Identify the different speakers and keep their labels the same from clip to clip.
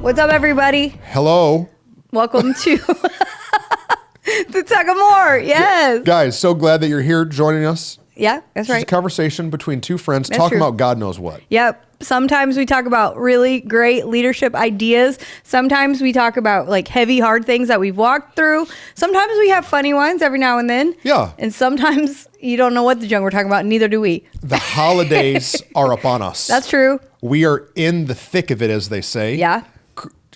Speaker 1: What's up, everybody?
Speaker 2: Hello.
Speaker 1: Welcome to the Tug of More. Yes.
Speaker 2: Guys, so glad that you're here joining us.
Speaker 1: Yeah, that's
Speaker 2: It's
Speaker 1: right.
Speaker 2: a conversation between two friends
Speaker 1: That's
Speaker 2: talking
Speaker 1: true.
Speaker 2: about God knows what.
Speaker 1: Yep. Sometimes we talk about really great leadership ideas. Sometimes we talk about like heavy, hard things that we've walked through. Sometimes we have funny ones every now and then.
Speaker 2: Yeah.
Speaker 1: And sometimes you don't know what the junk we're talking about. Neither do we.
Speaker 2: The holidays are upon us.
Speaker 1: That's true.
Speaker 2: We are in the thick of it, as they say.
Speaker 1: Yeah.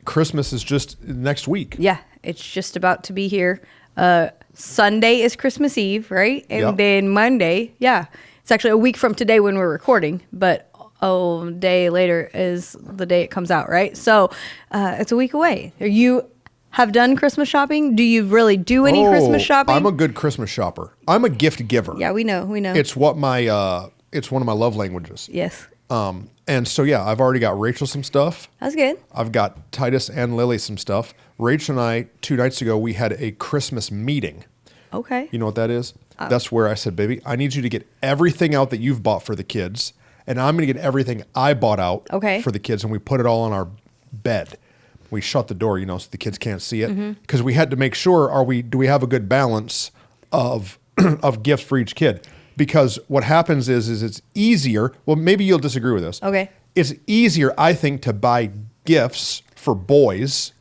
Speaker 2: Christmas is just next week.
Speaker 1: Yeah. It's just about to be here. Sunday is Christmas Eve, right? And
Speaker 2: Yep.
Speaker 1: then Monday, yeah. It's actually a week from today when we're recording, but a day later is the day it comes out, right? So it's a week away. You have done Christmas shopping? Do you really do any Christmas shopping?
Speaker 2: I'm a good Christmas shopper. I'm a gift giver.
Speaker 1: Yeah, we know.
Speaker 2: It's what my it's one of my love languages.
Speaker 1: Yes.
Speaker 2: And so yeah, I've already got Rachel some stuff.
Speaker 1: That's good.
Speaker 2: I've got Titus and Lily some stuff. Rachel and I 2 nights ago we had a Christmas meeting.
Speaker 1: Okay.
Speaker 2: You know what that is? That's where I said, baby, I need you to get everything out that you've bought for the kids, and I'm going to get everything I bought out for the kids, and we put it all on our bed. We shut the door, so the kids can't see it, because we had to make sure, do we have a good balance of of gifts for each kid? Because what happens is it's easier. Well, maybe you'll disagree with this.
Speaker 1: Okay.
Speaker 2: It's easier, I think, to buy gifts for boys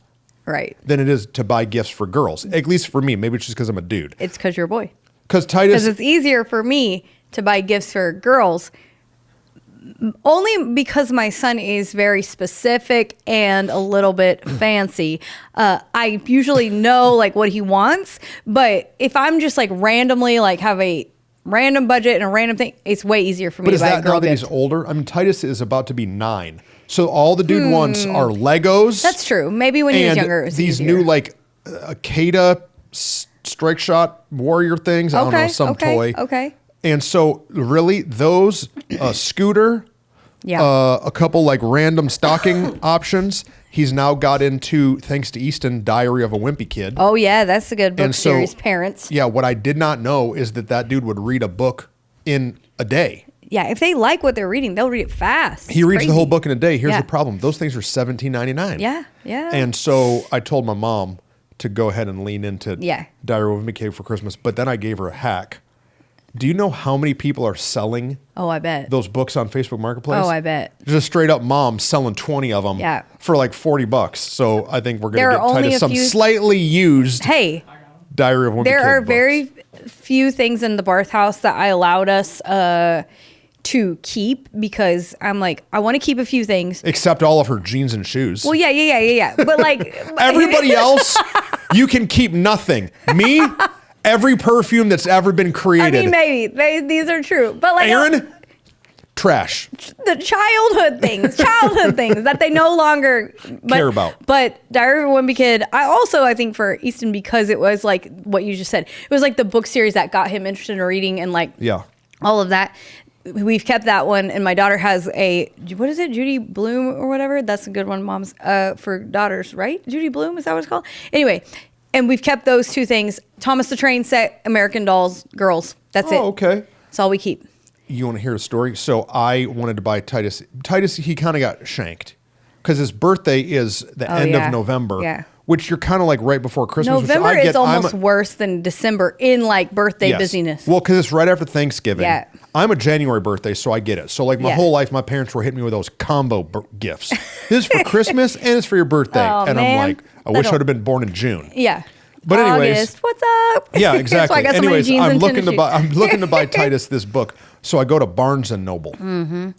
Speaker 1: Right.
Speaker 2: than it is to buy gifts for girls. At least for me. Maybe it's just because I'm a dude.
Speaker 1: It's because you're a boy.
Speaker 2: Because Titus...
Speaker 1: Because it's easier for me to buy gifts for girls, only because my son is very specific and a little bit fancy. I usually know like what he wants, but if I'm just like randomly like have a random budget and a random thing, it's way easier for me
Speaker 2: But
Speaker 1: to
Speaker 2: is
Speaker 1: buy a
Speaker 2: that
Speaker 1: girl
Speaker 2: now that
Speaker 1: gift.
Speaker 2: he's older? I mean, Titus is about to be 9. So all the dude wants are Legos.
Speaker 1: That's true. Maybe when he was
Speaker 2: and
Speaker 1: younger, it was
Speaker 2: these
Speaker 1: easier.
Speaker 2: new like Akeda strike shot warrior things. I don't know, some toy.
Speaker 1: Okay.
Speaker 2: And so really those scooter,
Speaker 1: Yeah.
Speaker 2: a couple like random stocking options. He's now got into, thanks to Easton, Diary of a Wimpy Kid.
Speaker 1: Oh yeah, that's a good book
Speaker 2: And so-
Speaker 1: series. Parents.
Speaker 2: Yeah, what I did not know is that dude would read a book in a day.
Speaker 1: Yeah, if they like what they're reading, they'll read it fast.
Speaker 2: He
Speaker 1: It's
Speaker 2: reads the
Speaker 1: crazy.
Speaker 2: whole book in a day. Here's
Speaker 1: Yeah.
Speaker 2: the problem. Those things are $17.99.
Speaker 1: Yeah.
Speaker 2: And so I told my mom to go ahead and lean into Diary of a Wimpy Kid for Christmas, but then I gave her a hack. Do you know how many people are selling
Speaker 1: Oh, I bet.
Speaker 2: those books on Facebook Marketplace?
Speaker 1: Oh, I bet.
Speaker 2: Just straight up moms selling 20 of them for like $40. So I think we're going to get Titus some slightly used Diary of a Wimpy Kid
Speaker 1: there are
Speaker 2: books.
Speaker 1: very few things in the Barth house that I allowed us to keep because I'm like, I want to keep a few things.
Speaker 2: Except all of her jeans and shoes.
Speaker 1: Well, yeah. But like
Speaker 2: everybody else, you can keep nothing. Me, every perfume that's ever been created.
Speaker 1: I mean, maybe these are true, but like
Speaker 2: Aaron, trash.
Speaker 1: the childhood things that they no longer
Speaker 2: care about.
Speaker 1: But Diary of a Wimpy Kid, I think for Easton because it was like what you just said. It was like the book series that got him interested in reading and like all of that. We've kept that one, and my daughter has what is it, Judy Bloom or whatever? That's a good one, moms, for daughters, right? Judy Bloom, is that what it's called? Anyway, and we've kept those 2 things. Thomas the Train Set, American Dolls, girls. That's it.
Speaker 2: Oh, okay.
Speaker 1: That's all we keep.
Speaker 2: You want to hear a story? So I wanted to buy Titus. Titus, he kind of got shanked because his birthday is the end of November.
Speaker 1: Yeah.
Speaker 2: Which you're kind of like right before Christmas.
Speaker 1: November is almost worse than December in like birthday busyness.
Speaker 2: Well, because it's right after Thanksgiving.
Speaker 1: Yeah.
Speaker 2: I'm a January birthday, so I get it. So like my whole life, my parents were hitting me with those combo gifts. This is for Christmas and it's for your birthday.
Speaker 1: Oh,
Speaker 2: and
Speaker 1: man.
Speaker 2: I'm like, I wish I would have been born in June.
Speaker 1: Yeah.
Speaker 2: But anyways,
Speaker 1: August, what's up?
Speaker 2: Yeah, exactly.
Speaker 1: That's why I got so many jeans
Speaker 2: I'm
Speaker 1: and
Speaker 2: looking
Speaker 1: tennis
Speaker 2: I'm
Speaker 1: shoes.
Speaker 2: looking to buy Titus this book. So I go to Barnes and Noble.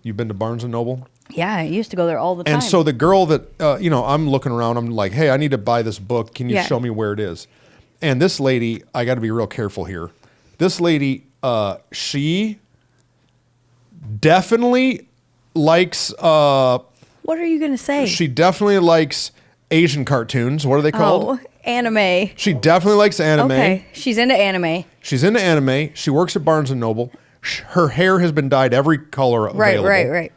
Speaker 2: You've been to Barnes and Noble?
Speaker 1: Yeah, I used to go there all the time.
Speaker 2: And so the girl that, I'm looking around, I'm like, hey, I need to buy this book. Can you show me where it is? And this lady, I got to be real careful here. This lady, she definitely likes...
Speaker 1: what are you going to say?
Speaker 2: She definitely likes Asian cartoons. What are they called?
Speaker 1: Oh, anime.
Speaker 2: She definitely likes anime.
Speaker 1: Okay, she's into anime.
Speaker 2: She's into anime. She works at Barnes & Noble. Her hair has been dyed every color available.
Speaker 1: Right.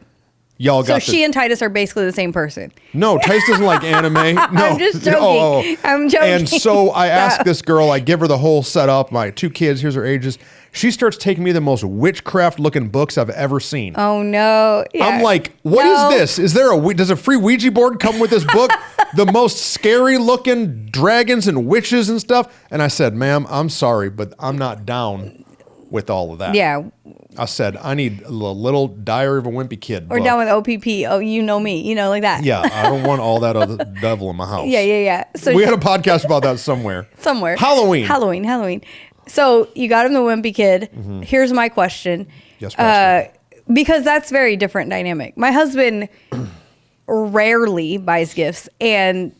Speaker 2: Y'all got
Speaker 1: So she and Titus are basically the same person.
Speaker 2: No, Titus doesn't like anime. No,
Speaker 1: I'm just joking. I'm joking.
Speaker 2: And so I ask this girl, I give her the whole setup, my 2 kids, here's their ages. She starts taking me the most witchcraft-looking books I've ever seen.
Speaker 1: Oh, no. Yeah.
Speaker 2: I'm like, what is this? Is there does a free Ouija board come with this book? the most scary looking dragons and witches and stuff. And I said, ma'am, I'm sorry, but I'm not down with all of that.
Speaker 1: Yeah.
Speaker 2: I said, I need a little Diary of a Wimpy Kid
Speaker 1: book. Or down with OPP. Oh, you know me. Like that.
Speaker 2: Yeah, I don't want all that other devil in my house.
Speaker 1: Yeah. So
Speaker 2: we had a podcast about that somewhere.
Speaker 1: Halloween. So you got him the Wimpy Kid. Mm-hmm. Here's my question.
Speaker 2: Yes,
Speaker 1: because that's very different dynamic. My husband rarely buys gifts, and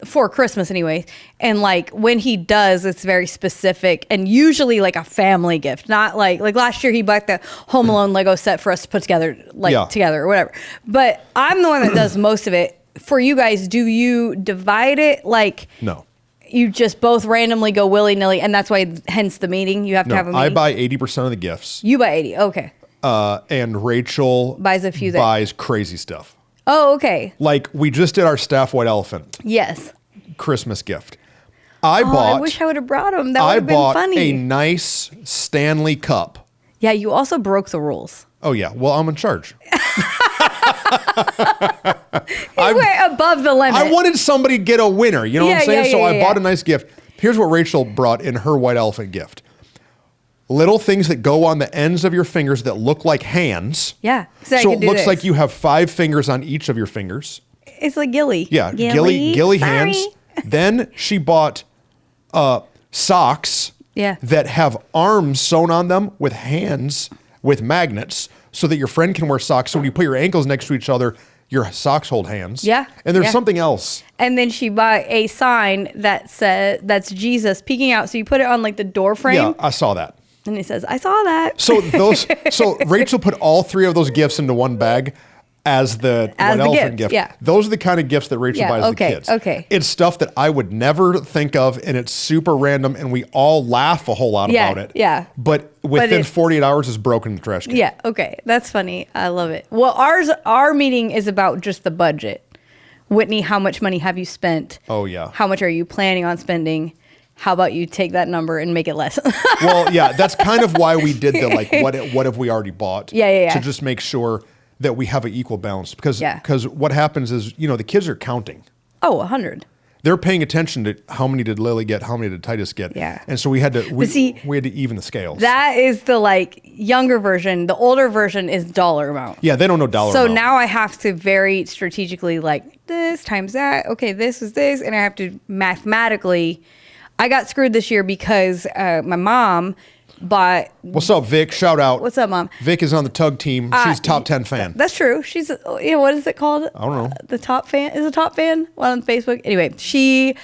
Speaker 1: for Christmas anyway. And like when he does, it's very specific and usually like a family gift, not like last year he bought the Home Alone Lego set for us to put together, together or whatever. But I'm the one that does most of it. For you guys, do you divide it? Like,
Speaker 2: no.
Speaker 1: You just both randomly go willy-nilly, and that's why, hence the meeting. You have to have a meeting.
Speaker 2: I buy 80% of the gifts.
Speaker 1: You buy 80, okay.
Speaker 2: And Rachel
Speaker 1: buys a few.
Speaker 2: Buys crazy stuff.
Speaker 1: Oh, okay.
Speaker 2: Like we just did our staff white elephant.
Speaker 1: Yes.
Speaker 2: Christmas gift. I
Speaker 1: wish I would have brought them. That would have been funny.
Speaker 2: I bought a nice Stanley cup.
Speaker 1: Yeah, you also broke the rules.
Speaker 2: Oh yeah. Well, I'm in charge.
Speaker 1: You went above the limit.
Speaker 2: I wanted somebody to get a winner. You know what I'm saying? So I bought a nice gift. Here's what Rachel brought in her white elephant gift. Little things that go on the ends of your fingers that look like hands.
Speaker 1: Yeah.
Speaker 2: So it looks like you have 5 fingers on each of your fingers.
Speaker 1: It's like Gilly.
Speaker 2: Yeah. Gilly hands. Then she bought socks that have arms sewn on them with hands with magnets so that your friend can wear socks. So when you put your ankles next to each other, your socks hold hands.
Speaker 1: Yeah.
Speaker 2: And there's something else.
Speaker 1: And then she bought a sign that said, that's Jesus peeking out. So you put it on like the door frame.
Speaker 2: Yeah, I saw that.
Speaker 1: And he says, I saw that.
Speaker 2: So Rachel put all 3 of those gifts into one bag as the elephant gift.
Speaker 1: Yeah.
Speaker 2: Those are the kind of gifts that Rachel buys the kids.
Speaker 1: Okay.
Speaker 2: It's stuff that I would never think of, and it's super random, and we all laugh a whole lot about it.
Speaker 1: Yeah.
Speaker 2: But within 48 hours, it's broken in the trash can.
Speaker 1: Yeah. Okay. That's funny. I love it. Well, our meeting is about just the budget. Whitney, how much money have you spent?
Speaker 2: Oh, yeah.
Speaker 1: How much are you planning on spending? How about you take that number and make it less?
Speaker 2: Well, yeah, that's kind of why we did the what have we already bought?
Speaker 1: Yeah.
Speaker 2: To just make sure that we have an equal balance. Because what happens is, the kids are counting.
Speaker 1: Oh, 100.
Speaker 2: They're paying attention to how many did Lily get, how many did Titus get.
Speaker 1: Yeah.
Speaker 2: And so we had to even the scales.
Speaker 1: That is the younger version. The older version is dollar amount.
Speaker 2: Yeah, they don't know dollar
Speaker 1: amount.
Speaker 2: So
Speaker 1: now I have to very strategically this times that. Okay, this is this. And I have to mathematically. I got screwed this year because my mom bought...
Speaker 2: What's up, Vic? Shout out.
Speaker 1: What's up, Mom?
Speaker 2: Vic is on the Tug team. She's top 10 fan.
Speaker 1: That's true. She's, what is it called?
Speaker 2: I don't know.
Speaker 1: The top fan? Is a top fan? On Facebook? Anyway, she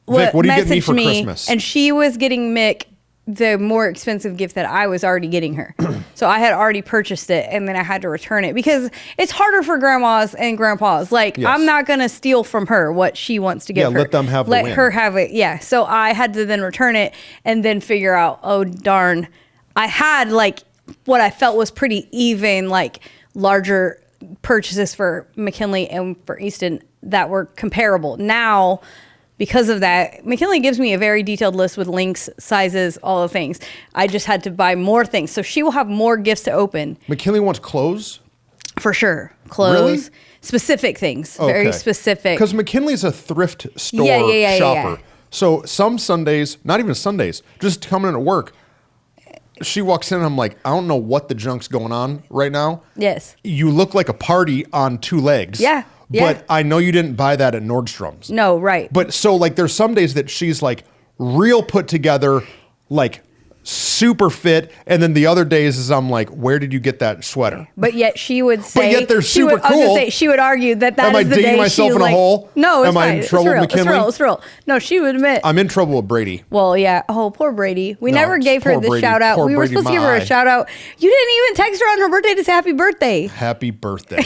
Speaker 2: Vic, what are you getting me for Christmas?
Speaker 1: And she was getting Mick the more expensive gift that I was already getting her. So I had already purchased it, and then I had to return it because it's harder for grandmas and grandpas. I'm not going to steal from her what she wants to give her.
Speaker 2: Let them have
Speaker 1: Let her have it. Yeah. So I had to then return it and then figure out, oh, darn. I had what I felt was pretty even, larger purchases for McKinley and for Easton that were comparable. Now, because of that, McKinley gives me a very detailed list with links, sizes, all the things. I just had to buy more things. So she will have more gifts to open.
Speaker 2: McKinley wants clothes?
Speaker 1: For sure. Clothes. Really? Specific things. Okay. Very specific.
Speaker 2: Because McKinley's a thrift store shopper. So some Sundays, not even Sundays, just coming into work, she walks in and I'm like, I don't know what the junk's going on right now.
Speaker 1: Yes.
Speaker 2: You look like a party on 2 legs.
Speaker 1: Yeah.
Speaker 2: But I know you didn't buy that at Nordstrom's.
Speaker 1: No, right.
Speaker 2: But so there's some days that she's real put together, super fit, and then the other days is I'm like, where did you get that sweater?
Speaker 1: But yet she would say,
Speaker 2: but yet they're super cool.
Speaker 1: I was gonna say, she would argue that
Speaker 2: Am
Speaker 1: is the day
Speaker 2: digging myself in a hole?
Speaker 1: No, it's
Speaker 2: Am I in trouble with McKinley?
Speaker 1: It's real. No, she would admit.
Speaker 2: I'm in trouble with Brady.
Speaker 1: Well, yeah. Oh, poor Brady. We never gave her the shout out. We were supposed to give her a shout out. You didn't even text her on her birthday to say happy birthday.
Speaker 2: Happy birthday.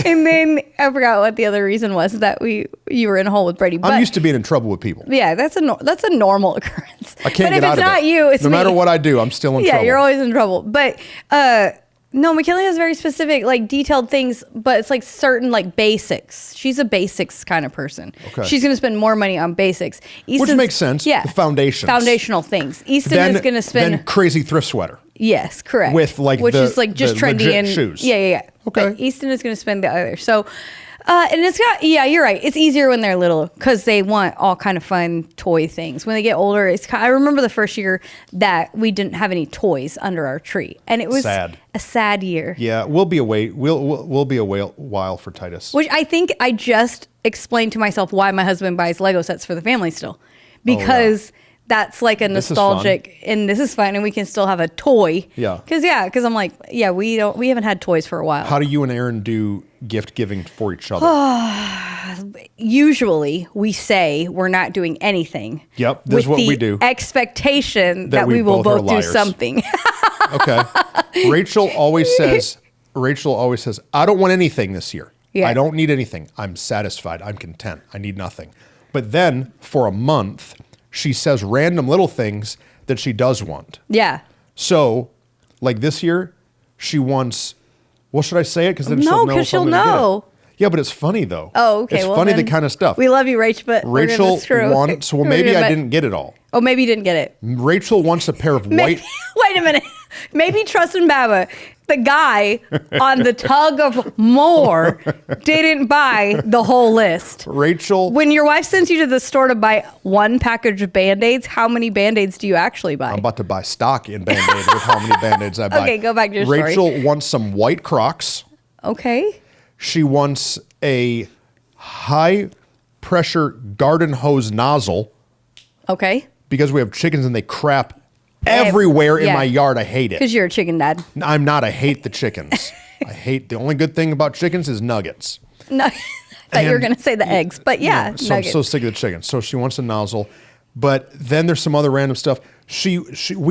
Speaker 1: And then I forgot what the other reason was that you were in a hole with Brady. But
Speaker 2: I'm used to being in trouble with people.
Speaker 1: Yeah, that's a normal occurrence.
Speaker 2: I can't get out of it.
Speaker 1: But if it's not you, it's me.
Speaker 2: No matter what I do, I'm still in trouble.
Speaker 1: Yeah, you're always in trouble. But no, McKinley has very specific, detailed things, but it's certain basics. She's a basics kind of person. Okay. She's going to spend more money on basics.
Speaker 2: Which makes sense.
Speaker 1: Yeah.
Speaker 2: The foundations.
Speaker 1: Foundational things. Easton is going to spend...
Speaker 2: Then crazy thrift sweater.
Speaker 1: Yes, correct.
Speaker 2: With
Speaker 1: which is just trendy and
Speaker 2: shoes.
Speaker 1: Yeah.
Speaker 2: Okay.
Speaker 1: But Easton is going to spend the other. So And it's got, yeah, you're right. It's easier when they're little because they want all kind of fun toy things. When they get older, I remember the first year that we didn't have any toys under our tree, and it was a sad year.
Speaker 2: Yeah, we'll be away. We'll be away a while for Titus.
Speaker 1: Which I think I just explained to myself why my husband buys Lego sets for the family still, because that's like a nostalgic, and this is fun, and we can still have a toy.
Speaker 2: Yeah.
Speaker 1: Because I'm like, we haven't had toys for a while.
Speaker 2: How do you and Aaron do gift giving for each other?
Speaker 1: Usually we say we're not doing anything.
Speaker 2: Yep, this is what we do.
Speaker 1: Expectation that we will both do something.
Speaker 2: Okay. Rachel always says, I don't want anything this year. Yeah. I don't need anything. I'm satisfied. I'm content. I need nothing. But then for a month, she says random little things that she does want.
Speaker 1: Yeah.
Speaker 2: So, like this year, she wants, well, should I say it? Because then she'll
Speaker 1: know.
Speaker 2: Yeah, but it's funny though.
Speaker 1: Oh, okay.
Speaker 2: It's funny, the kind of stuff.
Speaker 1: We love you, Rach, but
Speaker 2: Rachel wants, well, maybe I didn't get it all.
Speaker 1: Oh, maybe you didn't get it.
Speaker 2: Rachel wants a pair of white.
Speaker 1: Wait a minute. Maybe Trust and Baba, the guy on the tug of more, didn't buy the whole list.
Speaker 2: Rachel.
Speaker 1: When your wife sends you to the store to buy one package of Band-Aids, how many Band-Aids do you actually buy?
Speaker 2: I'm about to buy stock in Band-Aid with how many Band-Aids I buy.
Speaker 1: Okay, go back to your story.
Speaker 2: Rachel wants some white Crocs.
Speaker 1: Okay.
Speaker 2: She wants a high pressure garden hose nozzle.
Speaker 1: Okay.
Speaker 2: Because we have chickens and they crap everywhere in my yard. I hate it.
Speaker 1: Because you're a chicken dad.
Speaker 2: I'm not. I hate the chickens. The only good thing about chickens is nuggets.
Speaker 1: No, I thought you were going to say the eggs, but yeah.
Speaker 2: So I'm so sick of the chickens. So she wants a nozzle. But then there's some other random stuff. We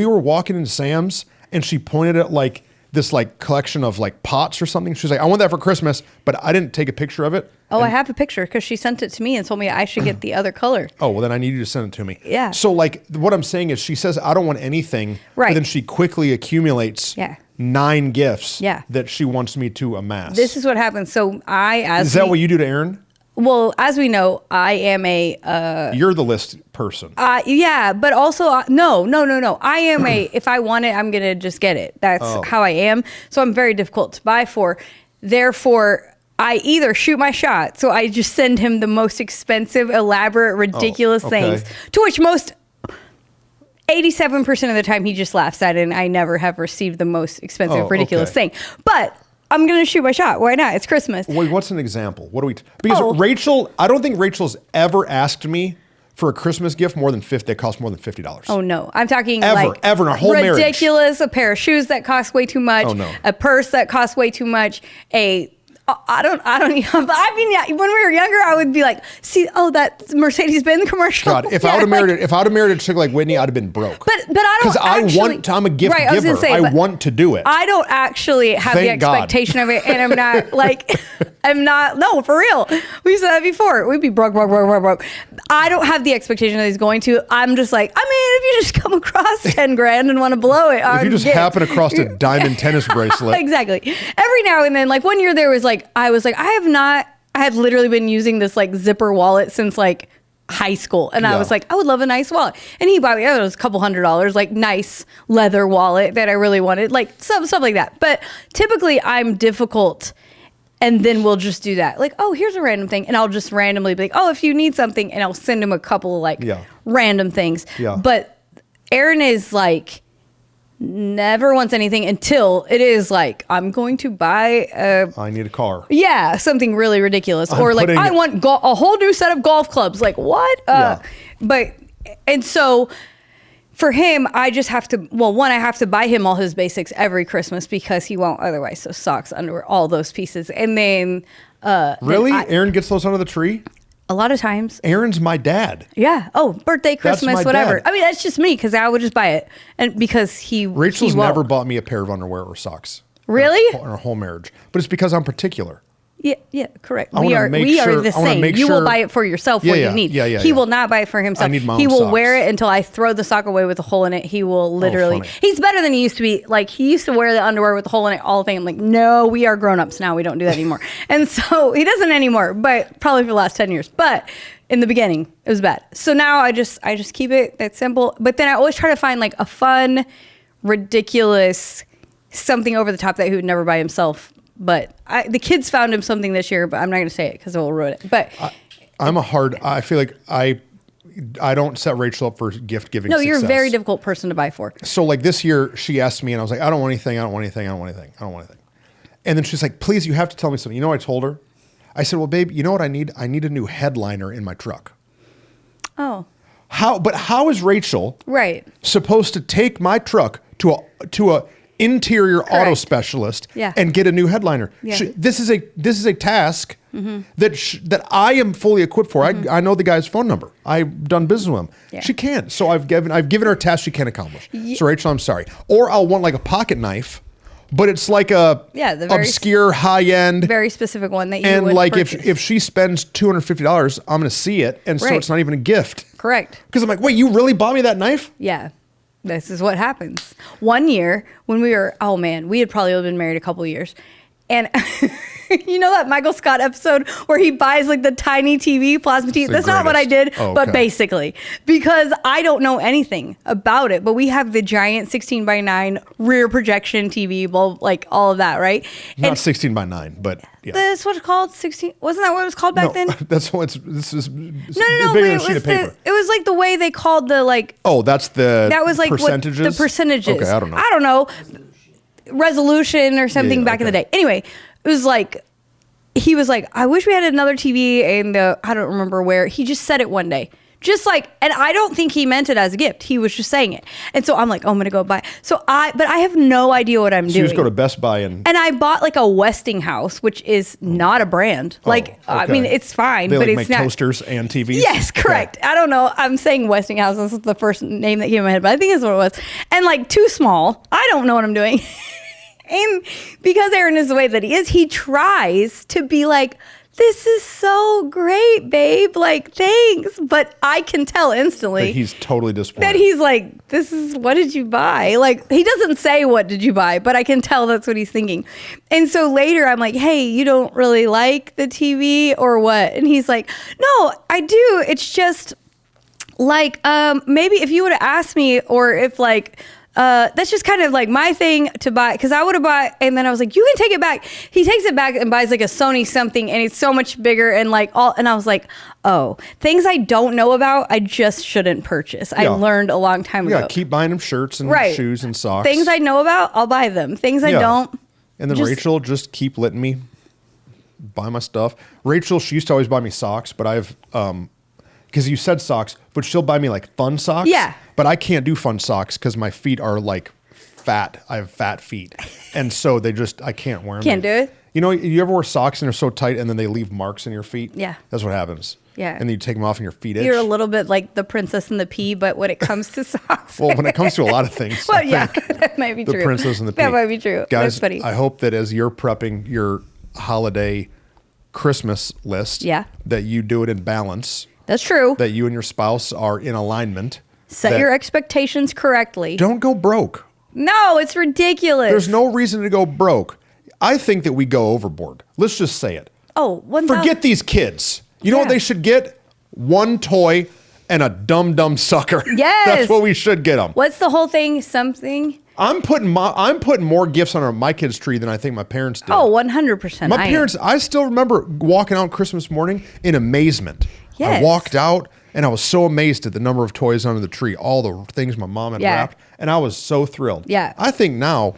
Speaker 2: were walking into Sam's and she pointed at like this like collection of like pots or something. She's like, I want that for Christmas, but I didn't take a picture of it.
Speaker 1: Oh, I have a picture because she sent it to me and told me I should get the other color.
Speaker 2: Oh, well then I need you to send it to me.
Speaker 1: Yeah.
Speaker 2: So like what I'm saying is she says, I don't want anything.
Speaker 1: Right.
Speaker 2: But then she quickly accumulates 9 gifts that she wants me to amass.
Speaker 1: This is what happens. So
Speaker 2: is that what you do to Aaron?
Speaker 1: Well, as we know, I am a...
Speaker 2: You're the list person.
Speaker 1: Yeah, but also, no. I am if I want it, I'm going to just get it. That's how I am. So I'm very difficult to buy for. Therefore, I either shoot my shot, so I just send him the most expensive, elaborate, ridiculous things, to which 87% of the time he just laughs at it, and I never have received the most expensive, ridiculous thing. But... I'm going to shoot my shot. Why not? It's Christmas.
Speaker 2: Wait, what's an example? What do we... Because Rachel, I don't think Rachel's ever asked me for a Christmas gift that costs more than $50.
Speaker 1: Oh, no. I'm talking
Speaker 2: ever in our whole marriage.
Speaker 1: Ridiculous. A pair of shoes that cost way too much.
Speaker 2: Oh, no.
Speaker 1: A purse that costs way too much. I don't even, I mean, when we were younger, I would be like, that Mercedes-Benz commercial.
Speaker 2: God, if I would have married a chick like Whitney, I'd have been broke.
Speaker 1: But I don't actually.
Speaker 2: I'm a gift giver. I want to do it.
Speaker 1: I don't actually have the expectation of it, and I'm not no, for real. We've said that before. We'd be broke. I don't have the expectation that he's going to. I'm just like, I mean, if you just come across 10 grand and want to blow it.
Speaker 2: If you just happen across a diamond tennis bracelet.
Speaker 1: Exactly. Every now and then, like one year there was like, I had literally been using this like zipper wallet since like high school. And I was like, I would love a nice wallet. And he bought me, it was a couple $100, like nice leather wallet that I really wanted, like stuff like that. But typically I'm difficult. And then we'll just do that. Like, oh, here's a random thing. And I'll just randomly be like, oh, if you need something. And I'll send him a couple of like random things. Yeah. But Aaron is like, never wants anything until it is like, I'm going to buy
Speaker 2: I need a car.
Speaker 1: Yeah, something really ridiculous. Or like, I want a whole new set of golf clubs. Like, what? And so for him, I just have to, I have to buy him all his basics every Christmas because he won't otherwise. So socks, underwear, all those pieces. And then...
Speaker 2: really? Aaron gets those under the tree?
Speaker 1: A lot of times.
Speaker 2: Aaron's my dad.
Speaker 1: Yeah. Oh, birthday, Christmas, whatever.
Speaker 2: Dad.
Speaker 1: I mean, that's just me because I would just buy it. And because
Speaker 2: Rachel's never bought me a pair of underwear or socks.
Speaker 1: Really?
Speaker 2: In our whole marriage. But it's because I'm particular.
Speaker 1: Yeah, correct. We are the same. You will buy it for yourself what you need. He will not buy it for himself.
Speaker 2: I need my own
Speaker 1: He will
Speaker 2: socks.
Speaker 1: wear it until I throw the sock away with a hole in it. He will literally. He's better than he used to be. Like he used to wear the underwear with a hole in it all the time. I'm like, no, we are grown-ups now. We don't do that anymore. And so he doesn't anymore, but probably for the last 10 years. But in the beginning, it was bad. So now I just keep it that simple. But then I always try to find like a fun, ridiculous, something over the top that he would never buy himself. But the kids found him something this year, but I'm not going to say it because it will ruin it. But
Speaker 2: I feel like I don't set Rachel up for gift giving.
Speaker 1: No, you're a very difficult person to buy for.
Speaker 2: So like this year, she asked me, and I was like, I don't want anything. I don't want anything. I don't want anything. I don't want anything. And then she's like, please, you have to tell me something. You know what I told her? I said, well, babe, you know what I need? I need a new headliner in my truck.
Speaker 1: Oh.
Speaker 2: How is Rachel supposed to take my truck to a interior auto specialist and get a new headliner? Yeah. This is a task that I am fully equipped for. I know the guy's phone number. I've done business with him. Yeah. She can't. So I've given her a task she can't accomplish. So Rachel, I'm sorry. Or I'll want like a pocket knife. But it's like the obscure, high-end,
Speaker 1: very specific one that you
Speaker 2: and
Speaker 1: would
Speaker 2: like
Speaker 1: purchase.
Speaker 2: if she spends $250, I'm going to see it, and so it's not even a gift.
Speaker 1: Correct.
Speaker 2: Because I'm like, wait, you really bought me that knife?
Speaker 1: Yeah, this is what happens. One year when we were, we had probably been married a couple of years, and you know that Michael Scott episode where he buys like the tiny TV, plasma TV? That's not what I did, but basically, because I don't know anything about it, but we have the giant 16:9 rear projection TV, like all of that, right?
Speaker 2: Not 16:9, but yeah.
Speaker 1: That's what it's called, 16, wasn't that what it was called back then?
Speaker 2: That's what this is.
Speaker 1: No, but it was like the way they called the like.
Speaker 2: Oh, that was like percentages?
Speaker 1: The percentages.
Speaker 2: Okay, I don't know.
Speaker 1: I don't know. Resolution or something back in the day. Anyway, it was like, he was like, I wish we had another TV and I don't remember where. He just said it one day. Just like, and I don't think he meant it as a gift. He was just saying it. And so I'm like, I'm going to go buy. But I have no idea what I'm doing.
Speaker 2: You just go to Best Buy and
Speaker 1: I bought like a Westinghouse, which is not a brand. I mean, it's fine,
Speaker 2: but
Speaker 1: it's
Speaker 2: make
Speaker 1: not.
Speaker 2: Toasters and TVs?
Speaker 1: Yes, correct. Okay. I don't know. I'm saying Westinghouse. This is the first name that came in my head, but I think that's what it was. And like too small. I don't know what I'm doing. And because Aaron is the way that he is, he tries to be like, this is so great, babe. Like, thanks. But I can tell instantly.
Speaker 2: That he's totally disappointed.
Speaker 1: That he's like, what did you buy? Like, he doesn't say, what did you buy? But I can tell that's what he's thinking. And so later I'm like, hey, you don't really like the TV or what? And he's like, no, I do. It's just like, maybe if you would have asked me, or if like, that's just kind of like my thing to buy, because I would have bought, and then I was like, you can take it back. He takes it back and buys like a Sony something, and it's so much bigger and like all, and I was like, oh, things I don't know about, I just shouldn't purchase. I learned a long time ago.
Speaker 2: Yeah, keep buying them shirts and shoes and socks.
Speaker 1: Things I know about, I'll buy them. Things I don't.
Speaker 2: And then Rachel just keep letting me buy my stuff. Rachel, she used to always buy me socks, but I've, because you said socks, but she'll buy me like fun socks.
Speaker 1: Yeah.
Speaker 2: But I can't do fun socks because my feet are like fat. I have fat feet. And so I can't wear them.
Speaker 1: Can't do it?
Speaker 2: You know, you ever wear socks and they're so tight and then they leave marks in your feet?
Speaker 1: Yeah.
Speaker 2: That's what happens.
Speaker 1: Yeah.
Speaker 2: And then you take them off and your feet itch.
Speaker 1: You're a little bit like the Princess and the Pea, but when it comes to socks.
Speaker 2: Well, when it comes to a lot of things.
Speaker 1: Well, that might be true.
Speaker 2: The Princess and the Pea.
Speaker 1: That might be true.
Speaker 2: Guys, I hope that as you're prepping your holiday Christmas list, that you do it in balance.
Speaker 1: That's true.
Speaker 2: That you and your spouse are in alignment.
Speaker 1: Set your expectations correctly.
Speaker 2: Don't go broke.
Speaker 1: No, it's ridiculous.
Speaker 2: There's no reason to go broke. I think that we go overboard. Let's just say it.
Speaker 1: Oh,
Speaker 2: forget these kids. You know what they should get? One toy and a dumb sucker.
Speaker 1: Yes.
Speaker 2: That's what we should get them.
Speaker 1: What's the whole thing? Something?
Speaker 2: I'm putting more gifts on my kids' tree than I think my parents did.
Speaker 1: Oh, 100%.
Speaker 2: My parents, I still remember walking out Christmas morning in amazement.
Speaker 1: Yes.
Speaker 2: I walked out and I was so amazed at the number of toys under the tree, all the things my mom had wrapped, and I was so thrilled.
Speaker 1: Yeah.
Speaker 2: I think now,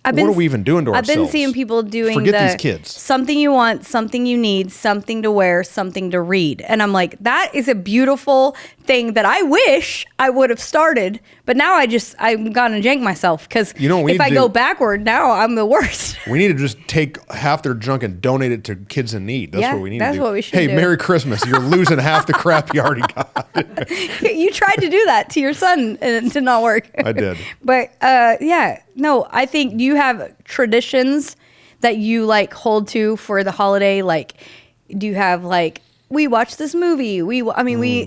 Speaker 2: what are we even doing to ourselves?
Speaker 1: I've been seeing people doing
Speaker 2: these kids.
Speaker 1: Something you want, something you need, something to wear, something to read. And I'm like, that is a beautiful thing that I wish I would have started. But now I'm gonna jank myself, because if I go backward, now I'm the worst.
Speaker 2: We need to just take half their junk and donate it to kids in need. That's what we need to do.
Speaker 1: That's what we should do.
Speaker 2: Hey, Merry Christmas. You're losing half the crap you already got.
Speaker 1: You tried to do that to your son and it did not work.
Speaker 2: I did.
Speaker 1: But no, I think you have traditions that you like hold to for the holiday. Like, do you have like, we watch this movie.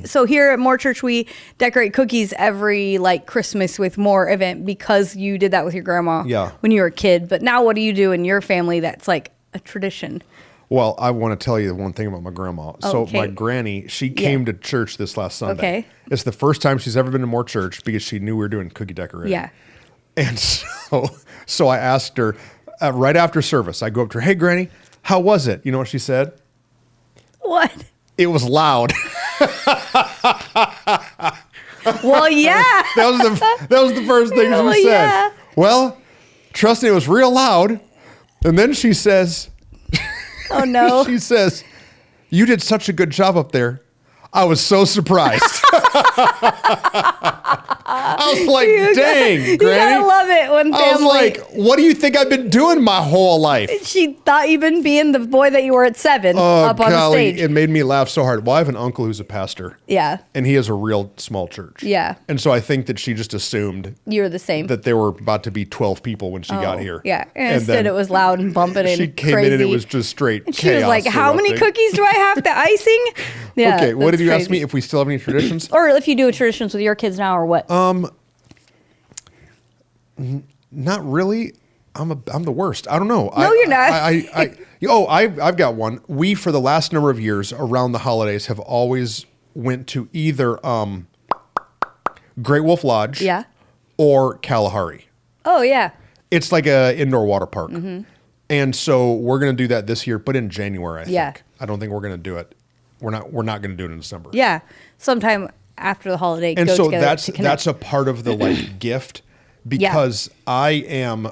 Speaker 1: So here at More Church, we decorate cookies every like Christmas with More event, because you did that with your grandma when you were a kid. But now what do you do in your family that's like a tradition?
Speaker 2: Well, I want to tell you one thing about my grandma. So my granny, she came to church this last Sunday.
Speaker 1: Okay.
Speaker 2: It's the first time she's ever been to More Church because she knew we were doing cookie decorating.
Speaker 1: Yeah.
Speaker 2: And so I asked her, right after service, I go up to her, hey, Granny, how was it? You know what she said?
Speaker 1: What?
Speaker 2: It was loud.
Speaker 1: Well, yeah.
Speaker 2: that was the first thing she said. Yeah. Well, trust me, it was real loud. And then she says,
Speaker 1: oh, no.
Speaker 2: She says, you did such a good job up there. I was so surprised. I was like, dang, Granny. You
Speaker 1: gotta love it when family.
Speaker 2: I was like, what do you think I've been doing my whole life?
Speaker 1: She thought you'd been being the boy that you were at 7 up on the stage.
Speaker 2: It made me laugh so hard. Well, I have an uncle who's a pastor.
Speaker 1: Yeah.
Speaker 2: And he has a real small church.
Speaker 1: Yeah.
Speaker 2: And so I think that she just assumed
Speaker 1: you were the same.
Speaker 2: That there were about to be 12 people when she got here.
Speaker 1: Yeah. And instead it was loud and bumping and
Speaker 2: she came
Speaker 1: crazy.
Speaker 2: in and it was just straight chaos.
Speaker 1: She was like, how many cookies do I have? The icing? Yeah.
Speaker 2: Okay. What did you ask me? If we still have any traditions?
Speaker 1: Or if you do traditions with your kids now or what?
Speaker 2: Not really. I'm the worst. I don't know.
Speaker 1: No, you're not.
Speaker 2: I've got one. We, for the last number of years around the holidays, have always went to either Great Wolf Lodge or Kalahari.
Speaker 1: Oh, yeah.
Speaker 2: It's like a indoor water park. Mm-hmm. And so we're going to do that this year, but in January, I think. I don't think we're going to do it. We're not going to do it in December.
Speaker 1: Yeah. Sometime after the holiday.
Speaker 2: And so that's a part of the like gift because I am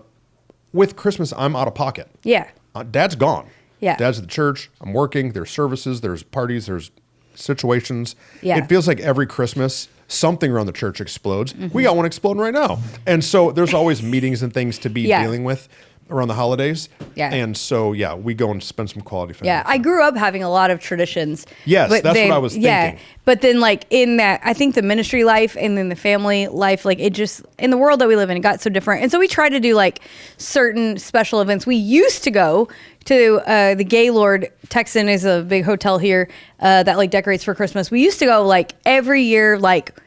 Speaker 2: with Christmas, I'm out of pocket.
Speaker 1: Yeah.
Speaker 2: Dad's gone.
Speaker 1: Yeah.
Speaker 2: Dad's at the church. I'm working. There's services. There's parties. There's situations.
Speaker 1: Yeah.
Speaker 2: It feels like every Christmas, something around the church explodes. Mm-hmm. We got one exploding right now. And so there's always meetings and things to be dealing with around the holidays.
Speaker 1: Yeah.
Speaker 2: And so, we go and spend some quality family.
Speaker 1: Yeah. I grew up having a lot of traditions.
Speaker 2: Yes, that's what I was thinking. Yeah.
Speaker 1: But then like in that, I think the ministry life and then the family life, like it just, in the world that we live in, it got so different. And so we try to do like certain special events. We used to go to the Gaylord. Texan is a big hotel here that like decorates for Christmas. We used to go like every year, like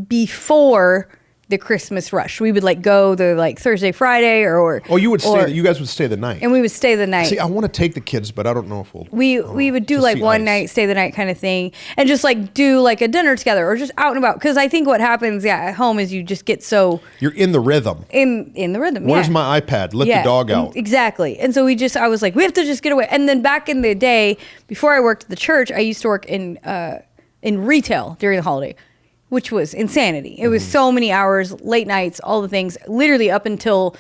Speaker 1: before the Christmas rush. We would like go the like Thursday, Friday or
Speaker 2: you would stay. You guys would stay the night,
Speaker 1: and we would stay the night.
Speaker 2: See, I want to take the kids, but I don't know if
Speaker 1: we would do like one night, stay the night kind of thing, and just like do like a dinner together or just out and about. Because I think what happens, at home is you just get so
Speaker 2: you're in the rhythm.
Speaker 1: In the rhythm.
Speaker 2: Where's my iPad? Let the dog out.
Speaker 1: Exactly. And so I was like, we have to just get away. And then back in the day, before I worked at the church, I used to work in retail during the holiday, which was insanity. It was so many hours, late nights, all the things, literally up until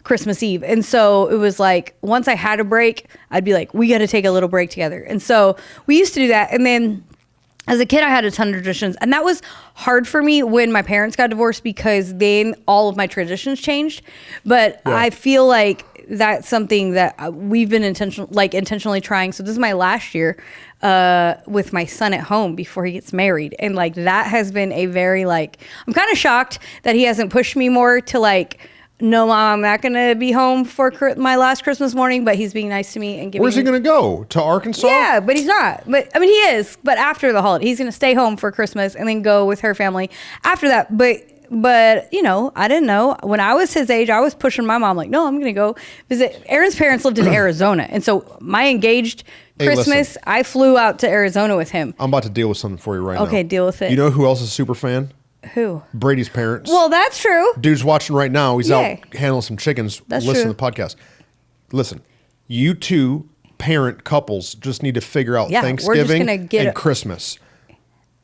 Speaker 1: Christmas Eve. And so it was like, once I had a break, I'd be like, we got to take a little break together. And so we used to do that. And then as a kid, I had a ton of traditions. And that was hard for me when my parents got divorced because then all of my traditions changed. But I feel like that's something that we've been intentionally trying. So this is my last year with my son at home before he gets married. And like, that has been a very like, I'm kind of shocked that he hasn't pushed me more to like, no, Mom, I'm not going to be home for my last Christmas morning, but he's being nice to me and giving
Speaker 2: Where's he going to go? To Arkansas?
Speaker 1: Yeah, but he's not. But I mean, he is. But after the holiday, he's going to stay home for Christmas and then go with her family after that. But you know, I didn't know. When I was his age, I was pushing my mom like, no, I'm going to go visit. Aaron's parents lived in Arizona. And so my engaged Christmas, I flew out to Arizona with him.
Speaker 2: I'm about to deal with something for you right now.
Speaker 1: Okay, deal with it.
Speaker 2: You know who else is a super fan?
Speaker 1: Who?
Speaker 2: Brady's parents.
Speaker 1: Well, that's true.
Speaker 2: Dude's watching right now. He's out handling some chickens. Listen to the podcast. Listen, you two parent couples just need to figure out Thanksgiving and Christmas.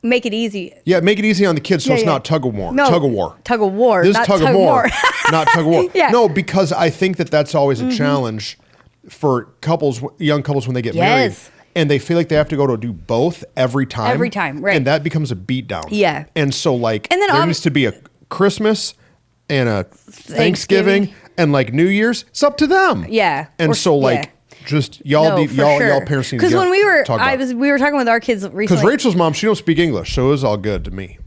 Speaker 1: Make it easy.
Speaker 2: Yeah, make it easy on the kids so it's not tug of war.
Speaker 1: No,
Speaker 2: tug of war.
Speaker 1: Tug of war.
Speaker 2: This is tug of war. Not tug of war.
Speaker 1: Yeah.
Speaker 2: No, because I think that's always a challenge for couples, young couples when they get married. And they feel like they have to go to do both every time.
Speaker 1: Every time, right.
Speaker 2: And that becomes a beatdown.
Speaker 1: Yeah.
Speaker 2: And so like there needs to be a Christmas and a Thanksgiving and like New Year's. It's up to them.
Speaker 1: Yeah.
Speaker 2: And just y'all parents need to
Speaker 1: because when we were
Speaker 2: we
Speaker 1: were talking with our kids recently.
Speaker 2: Because Rachel's mom, she don't speak English, so it was all good to me.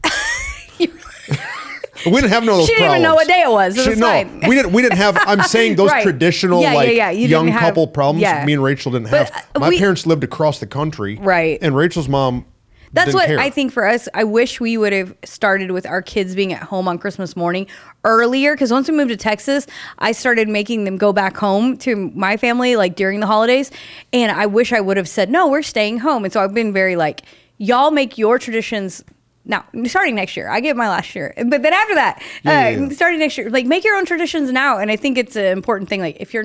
Speaker 2: We didn't have no of those problems. She didn't even
Speaker 1: know what day it was. It was fine.
Speaker 2: We didn't have. I'm saying those traditional young couple problems. Me and Rachel didn't have. My parents lived across the country,
Speaker 1: right?
Speaker 2: And Rachel's mom.
Speaker 1: That's what I think for us. I wish we would have started with our kids being at home on Christmas morning earlier. Because once we moved to Texas, I started making them go back home to my family like during the holidays. And I wish I would have said, no, we're staying home. And so I've been very like, y'all make your traditions Now, starting next year, I get my last year, but then after that, starting next year, like make your own traditions now. And I think it's an important thing. Like if you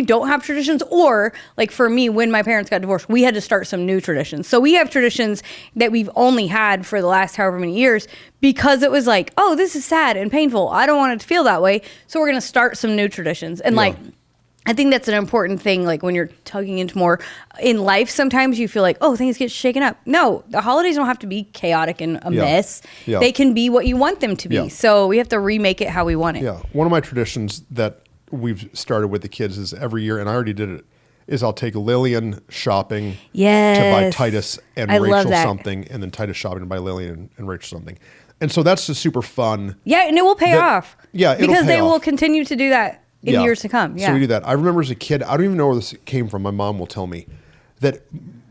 Speaker 1: don't have traditions, or like for me, when my parents got divorced, we had to start some new traditions. So we have traditions that we've only had for the last however many years, because it was like, oh, this is sad and painful. I don't want it to feel that way. So we're going to start some new traditions. And like, I think that's an important thing. Like when you're tugging into more in life, sometimes you feel like, oh, things get shaken up. No, the holidays don't have to be chaotic and a mess. Yeah. They can be what you want them to be. Yeah. So we have to remake it how we want it.
Speaker 2: Yeah. One of my traditions that we've started with the kids is every year, and I already did it, is I'll take Lillian shopping to buy Titus and Rachel something, and then Titus shopping to buy Lillian and Rachel something. And so that's just super fun.
Speaker 1: Yeah, and it will pay off.
Speaker 2: Yeah,
Speaker 1: because they will continue to do that in years to come. Yeah.
Speaker 2: So we do that. I remember as a kid, I don't even know where this came from. My mom will tell me that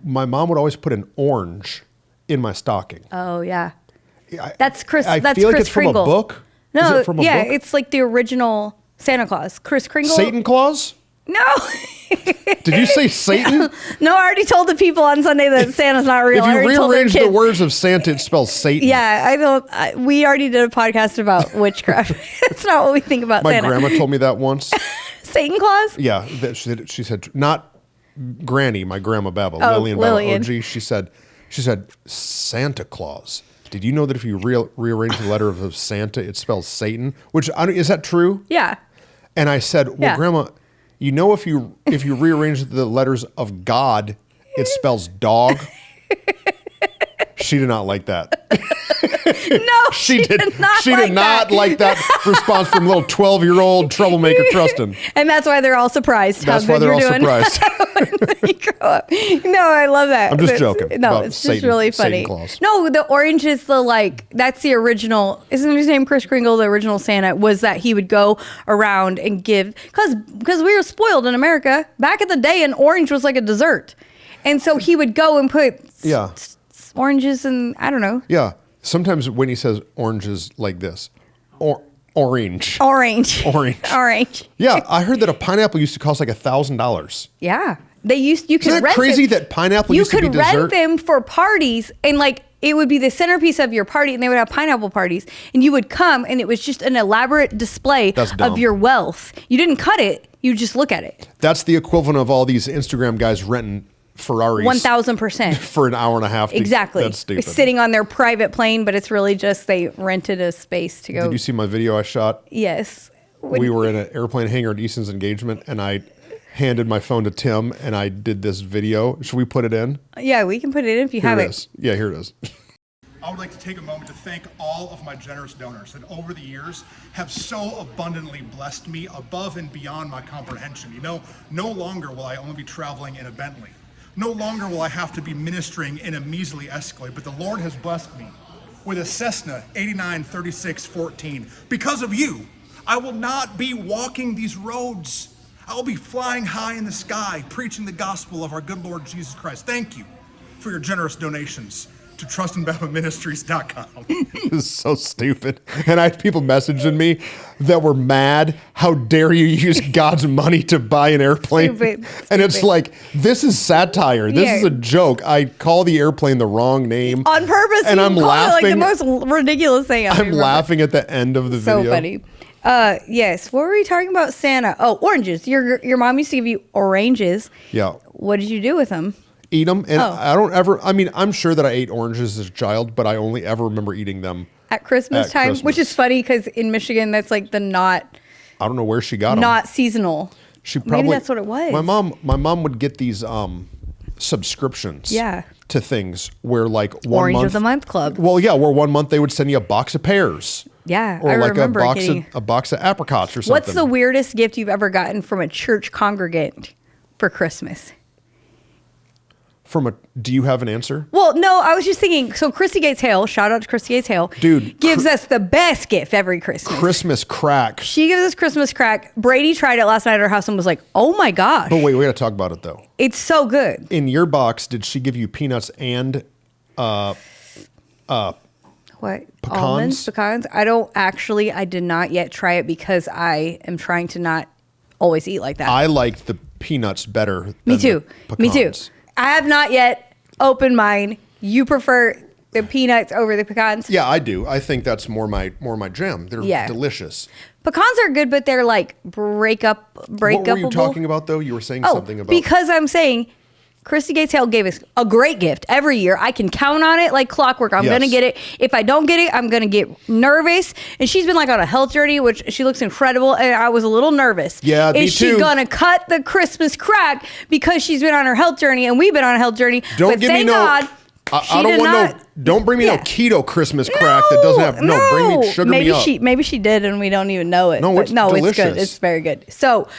Speaker 2: my mom would always put an orange in my stocking.
Speaker 1: Oh, yeah. That's Chris.
Speaker 2: I
Speaker 1: that's
Speaker 2: feel like
Speaker 1: Chris
Speaker 2: it's
Speaker 1: Kringle.
Speaker 2: from a book.
Speaker 1: No,
Speaker 2: is it from a book?
Speaker 1: It's like the original Santa Claus. Chris Kringle.
Speaker 2: Satan Claus?
Speaker 1: No.
Speaker 2: Did you say Satan?
Speaker 1: No, I already told the people on Sunday that Santa's not real.
Speaker 2: If you rearrange the words of Santa, it spells Satan.
Speaker 1: Yeah, I don't. We already did a podcast about witchcraft. It's not what we think about
Speaker 2: My
Speaker 1: Santa.
Speaker 2: grandma told me that once.
Speaker 1: Satan Claus?
Speaker 2: Yeah, she said, not Granny, my grandma Babel, Lillian. OG. She said, Santa Claus. Did you know that if you rearrange the letter of Santa, it spells Satan? Which is that true?
Speaker 1: Yeah.
Speaker 2: And I said, well, Grandma, you know, if you rearrange the letters of God, it spells dog. She did not like that.
Speaker 1: No, she did not
Speaker 2: like that response from little 12-year-old troublemaker Trustin.
Speaker 1: And that's why they're all surprised.
Speaker 2: That's why they're all surprised.
Speaker 1: When you grow up. No, I love that.
Speaker 2: I'm just joking.
Speaker 1: No, it's just really funny. No, the orange is that's the original. Isn't his name Chris Kringle? The original Santa was that he would go around and give, because we were spoiled in America back in the day, and orange was like a dessert, and so he would go and put oranges and I don't know.
Speaker 2: Yeah. Sometimes when he says oranges like this, orange.
Speaker 1: Yeah,
Speaker 2: I heard that a pineapple used to cost like $1,000.
Speaker 1: Yeah, you could
Speaker 2: Isn't that crazy that pineapple used to be dessert?
Speaker 1: You could rent them for parties, and like it would be the centerpiece of your party, and they would have pineapple parties, and you would come, and it was just an elaborate display of your wealth. You didn't cut it; you just look at it.
Speaker 2: That's the equivalent of all these Instagram guys renting Ferraris
Speaker 1: 1,000%
Speaker 2: for an hour and a half.
Speaker 1: Exactly.
Speaker 2: That's stupid.
Speaker 1: Sitting on their private plane, but it's really just they rented a space to go.
Speaker 2: Did you see my video I shot?
Speaker 1: Yes.
Speaker 2: We were in an airplane hangar at Easton's engagement, and I handed my phone to Tim, and I did this video. Should we put it in?
Speaker 1: Yeah, we can put it in if you have it.
Speaker 2: Yeah, here it is.
Speaker 3: I would like to take a moment to thank all of my generous donors that over the years have so abundantly blessed me above and beyond my comprehension. You know, no longer will I only be traveling in a Bentley. No longer will I have to be ministering in a measly Escalade, but the Lord has blessed me with a Cessna 893614. Because of you, I will not be walking these roads. I will be flying high in the sky, preaching the gospel of our good Lord Jesus Christ. Thank you for your generous donations to trustandbaptistministries.com.
Speaker 2: This is so stupid. And I had people messaging me that were mad. How dare you use God's money to buy an airplane? Stupid. And it's like, this is satire. This is a joke. I call the airplane the wrong name.
Speaker 1: On purpose.
Speaker 2: And I'm laughing.
Speaker 1: Like the most ridiculous thing
Speaker 2: I'm laughing at the end of the video.
Speaker 1: So funny. Yes. What were we talking about Santa? Oh, oranges. Your mom used to give you oranges.
Speaker 2: Yeah.
Speaker 1: What did you do with them?
Speaker 2: Eat them, and I don't ever. I mean, I'm sure that I ate oranges as a child, but I only ever remember eating them
Speaker 1: at Christmas time, which is funny because in Michigan, that's like the not.
Speaker 2: I don't know where she got them.
Speaker 1: Not seasonal.
Speaker 2: She probably.
Speaker 1: Maybe that's what it was.
Speaker 2: My mom would get these subscriptions.
Speaker 1: Yeah.
Speaker 2: To things where like
Speaker 1: Orange of the Month Club.
Speaker 2: Well, yeah, where 1 month they would send you a box of pears.
Speaker 1: Yeah,
Speaker 2: or like a box of apricots or something.
Speaker 1: What's the weirdest gift you've ever gotten from a church congregant for Christmas?
Speaker 2: Do you have an answer?
Speaker 1: Well, no, I was just thinking, so Christy Gates Hale, shout out to Christy Gates Hale,
Speaker 2: dude,
Speaker 1: gives us the best gift every Christmas.
Speaker 2: Christmas crack.
Speaker 1: She gives us Christmas crack. Brady tried it last night at our house and was like, oh my gosh.
Speaker 2: But wait, we got to talk about it though.
Speaker 1: It's so good.
Speaker 2: In your box, did she give you peanuts and
Speaker 1: what?
Speaker 2: Pecans?
Speaker 1: Almonds, pecans? I did not yet try it because I am trying to not always eat like that.
Speaker 2: I liked the peanuts better.
Speaker 1: Me too. I have not yet opened mine. You prefer the peanuts over the pecans.
Speaker 2: Yeah, I do. I think that's more my jam. They're delicious.
Speaker 1: Pecans are good, but they're like breakupable.
Speaker 2: What were you talking about, though? You were saying something about...
Speaker 1: because I'm saying Christy Gates Hale gave us a great gift every year. I can count on it like clockwork. I'm going to get it. If I don't get it, I'm going to get nervous. And she's been like on a health journey, which she looks incredible. And I was a little nervous.
Speaker 2: Yeah, me too.
Speaker 1: Is she going to cut the Christmas crack because she's been on her health journey and we've been on a health journey?
Speaker 2: Don't give me no... I don't want don't bring me no keto Christmas crack that doesn't have, bring me sugar me up.
Speaker 1: Maybe she did and we don't even know it.
Speaker 2: No, it's delicious.
Speaker 1: It's good. It's very good. So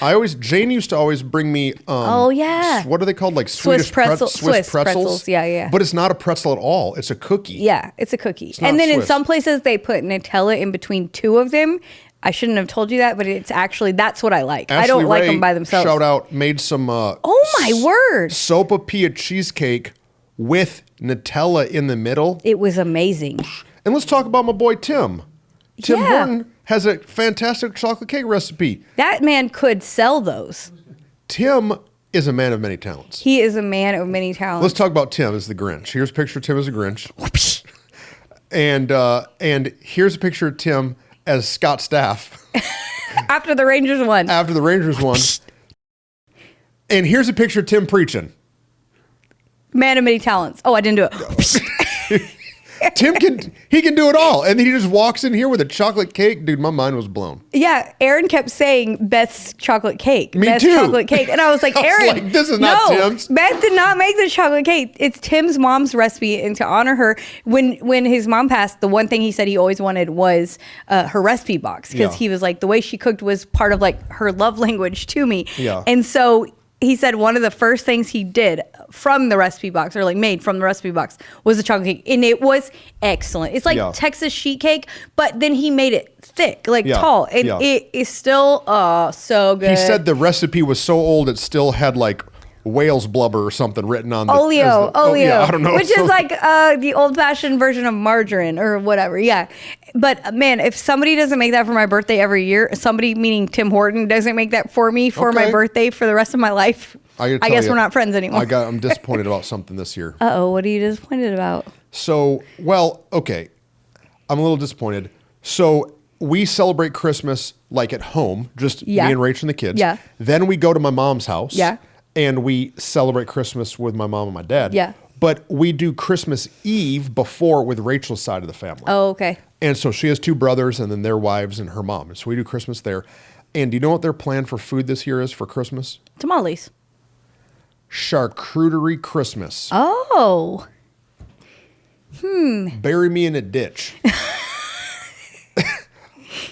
Speaker 2: Jane used to always bring me, what are they called? Like
Speaker 1: Swiss pretzels. Yeah.
Speaker 2: But it's not a pretzel at all. It's a cookie.
Speaker 1: Yeah, it's a cookie. And then in some places they put Nutella in between two of them. I shouldn't have told you that, but it's actually, that's what I like.
Speaker 2: Ashley
Speaker 1: I don't like
Speaker 2: Ray,
Speaker 1: them by themselves.
Speaker 2: Shout out, made some,
Speaker 1: oh my word.
Speaker 2: Sopapilla cheesecake with Nutella in the middle.
Speaker 1: It was amazing.
Speaker 2: And let's talk about my boy Tim. Tim Horton has a fantastic chocolate cake recipe.
Speaker 1: That man could sell those.
Speaker 2: Tim is a man of many talents.
Speaker 1: He is a man of many talents.
Speaker 2: Let's talk about Tim as the Grinch. Here's a picture of Tim as a Grinch. and here's a picture of Tim as Scott Staff.
Speaker 1: After the Rangers won.
Speaker 2: And here's a picture of Tim preaching.
Speaker 1: Man of many talents. Oh, I didn't do it.
Speaker 2: Tim can do it all. And then he just walks in here with a chocolate cake. Dude, my mind was blown.
Speaker 1: Yeah, Aaron kept saying Beth's chocolate cake.
Speaker 2: Me
Speaker 1: Beth's
Speaker 2: too.
Speaker 1: chocolate cake. And I was like, Aaron,
Speaker 2: this is not Tim's.
Speaker 1: Beth did not make the chocolate cake. It's Tim's mom's recipe. And to honor her, when his mom passed, the one thing he said he always wanted was her recipe box. Because he was like, the way she cooked was part of like her love language to me.
Speaker 2: Yeah.
Speaker 1: And so he said one of the first things he did from the recipe box, or like made from the recipe box, was the chocolate cake. And it was excellent. It's like Texas sheet cake, but then he made it thick, like tall. And it is still so good.
Speaker 2: He said the recipe was so old it still had like whale's blubber or something written on the
Speaker 1: oleo.
Speaker 2: I don't know.
Speaker 1: Which is like the old-fashioned version of margarine or whatever. Yeah. But man, if somebody doesn't make that for my birthday every year, somebody meaning Tim Horton doesn't make that for me for my birthday for the rest of my life, I guess we're not friends anymore.
Speaker 2: I'm disappointed about something this year.
Speaker 1: Uh-oh, what are you disappointed about?
Speaker 2: So, okay. I'm a little disappointed. So we celebrate Christmas like at home, just me and Rachel and the kids.
Speaker 1: Yeah.
Speaker 2: Then we go to my mom's house.
Speaker 1: Yeah.
Speaker 2: And we celebrate Christmas with my mom and my dad.
Speaker 1: Yeah.
Speaker 2: But we do Christmas Eve before with Rachel's side of the family.
Speaker 1: Oh, okay.
Speaker 2: And so she has two brothers and then their wives and her mom. And so we do Christmas there. And do you know what their plan for food this year is for Christmas?
Speaker 1: Tamales.
Speaker 2: Charcuterie Christmas.
Speaker 1: Oh.
Speaker 2: Bury me in a ditch.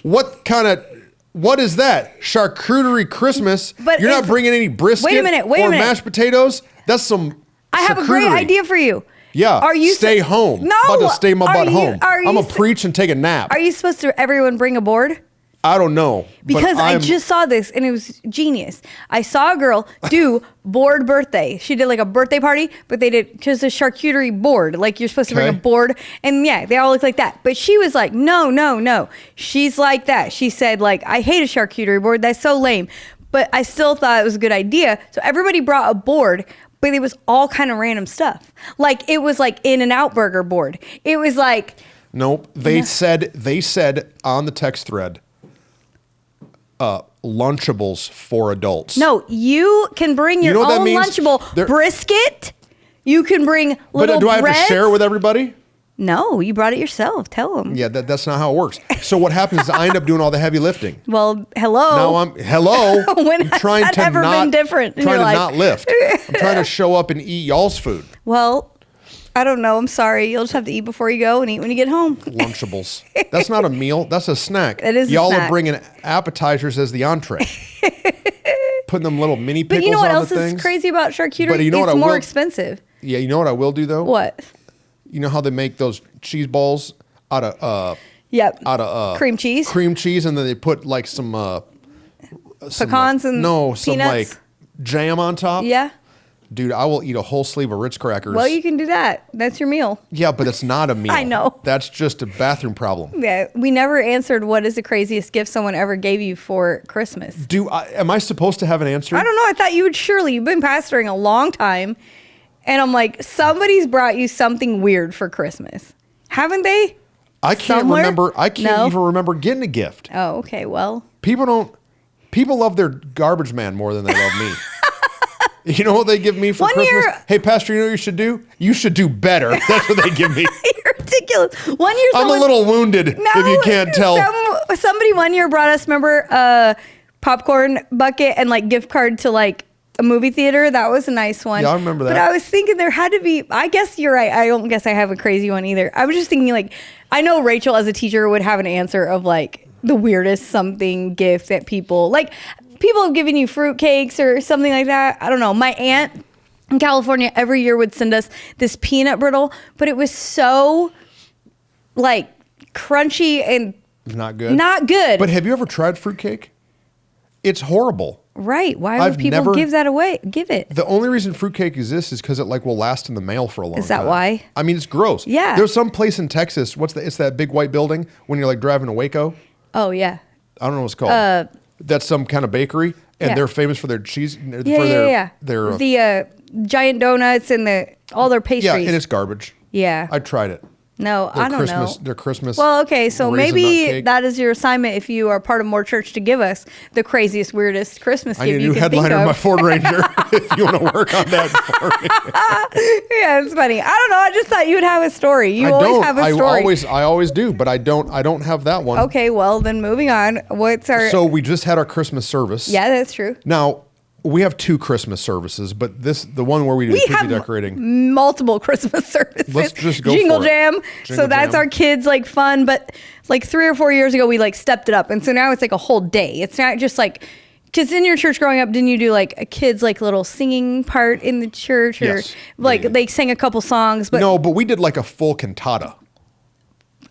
Speaker 2: What is that? Charcuterie Christmas?
Speaker 1: But
Speaker 2: you're not bringing any brisket or mashed potatoes? That's some
Speaker 1: I have a great idea for you.
Speaker 2: Yeah.
Speaker 1: Are you
Speaker 2: stay home?
Speaker 1: No.
Speaker 2: About to stay my butt home. I'm
Speaker 1: going
Speaker 2: to preach and take a nap.
Speaker 1: Are you supposed to everyone bring a board?
Speaker 2: I don't know.
Speaker 1: Because I just saw this and it was genius. I saw a girl do board birthday. She did like a birthday party, but they did just a charcuterie board. Like you're supposed to bring a board. And yeah, they all look like that. But she was like, no. She's like that. She said like, I hate a charcuterie board. That's so lame. But I still thought it was a good idea. So everybody brought a board, but it was all kind of random stuff. Like it was like In-N-Out burger board. It was like.
Speaker 2: Nope. They said on the text thread, Lunchables for adults.
Speaker 1: No, you can bring your own Lunchable. Brisket. You can bring little
Speaker 2: But do I have to share it with everybody?
Speaker 1: No, you brought it yourself. Tell them.
Speaker 2: Yeah, that's not how it works. So what happens is I end up doing all the heavy lifting.
Speaker 1: Well, hello.
Speaker 2: Now
Speaker 1: When has that ever been different?
Speaker 2: Trying to not lift. I'm trying to show up and eat y'all's food.
Speaker 1: Well, I don't know. I'm sorry. You'll just have to eat before you go and eat when you get home.
Speaker 2: Lunchables. That's not a meal. That's a snack.
Speaker 1: It is
Speaker 2: Y'all
Speaker 1: a snack.
Speaker 2: are bringing appetizers as the entree. Putting them little mini pickles on the things.
Speaker 1: But you know what else is crazy about charcuterie?
Speaker 2: But you know
Speaker 1: it's more expensive.
Speaker 2: Yeah, you know what I will do though?
Speaker 1: What?
Speaker 2: You know how they make those cheese balls out of
Speaker 1: cream cheese?
Speaker 2: Cream cheese, and then they put like some
Speaker 1: pecans and peanuts?
Speaker 2: some like jam on top.
Speaker 1: Yeah.
Speaker 2: Dude, I will eat a whole sleeve of Ritz crackers.
Speaker 1: Well, you can do that. That's your meal.
Speaker 2: Yeah, but it's not a meal.
Speaker 1: I know.
Speaker 2: That's just a bathroom problem.
Speaker 1: Yeah, we never answered what is the craziest gift someone ever gave you for Christmas.
Speaker 2: Am I supposed to have an answer?
Speaker 1: I don't know. I thought you would surely. You've been pastoring a long time. And I'm like, somebody's brought you something weird for Christmas. Haven't they?
Speaker 2: I can't remember. I can't even remember getting a gift.
Speaker 1: Oh, okay. Well,
Speaker 2: people love their garbage man more than they love me. You know what they give me for Christmas? Hey, Pastor, you know what you should do? You should do better. That's what they give me.
Speaker 1: You're ridiculous. One year,
Speaker 2: I'm a little wounded, if you can't tell.
Speaker 1: Somebody one year brought us, remember, a popcorn bucket and like gift card to like a movie theater. That was a nice one.
Speaker 2: Yeah, I remember that.
Speaker 1: But I was thinking there had to be, I guess you're right. I don't guess I have a crazy one either. I was just thinking like, I know Rachel as a teacher would have an answer of like the weirdest something gift that people have given you fruitcakes or something like that. I don't know. My aunt in California every year would send us this peanut brittle, but it was so like crunchy and
Speaker 2: not good.
Speaker 1: Not good.
Speaker 2: But have you ever tried fruitcake? It's horrible.
Speaker 1: Right. Why would people give that away? Give it.
Speaker 2: The only reason fruitcake exists is because it like will last in the mail for a long time.
Speaker 1: Is that why?
Speaker 2: I mean, it's gross.
Speaker 1: Yeah.
Speaker 2: There's some place in Texas. It's that big white building when you're like driving to Waco.
Speaker 1: Oh yeah.
Speaker 2: I don't know what it's called. That's some kind of bakery, and they're famous for their cheese. Their
Speaker 1: giant donuts and all their pastries.
Speaker 2: Yeah, and it's garbage.
Speaker 1: Yeah.
Speaker 2: I tried it.
Speaker 1: No, I don't know.
Speaker 2: Their Christmas.
Speaker 1: Well, okay, so maybe that is your assignment if you are part of More Church to give us the craziest, weirdest Christmas gift you can think of.
Speaker 2: I need a new headliner in my Ford Ranger if you want to work on that for me.
Speaker 1: Yeah, it's funny. I don't know. I just thought you would have a story. You always have a story.
Speaker 2: I always do, but I don't have that one.
Speaker 1: Okay, well then moving on.
Speaker 2: So we just had our Christmas service.
Speaker 1: Yeah, that's true.
Speaker 2: Now, we have 2 Christmas services, but the one where we do the turkey decorating.
Speaker 1: Multiple Christmas services.
Speaker 2: Let's just go
Speaker 1: Jingle
Speaker 2: for it.
Speaker 1: Jam. So that's our kids like fun, but like 3 or 4 years ago we like stepped it up, and so now it's like a whole day. It's not just like, because in your church growing up, didn't you do like a kid's like little singing part in the church, or they sang a couple songs? But
Speaker 2: no, but we did like a full cantata.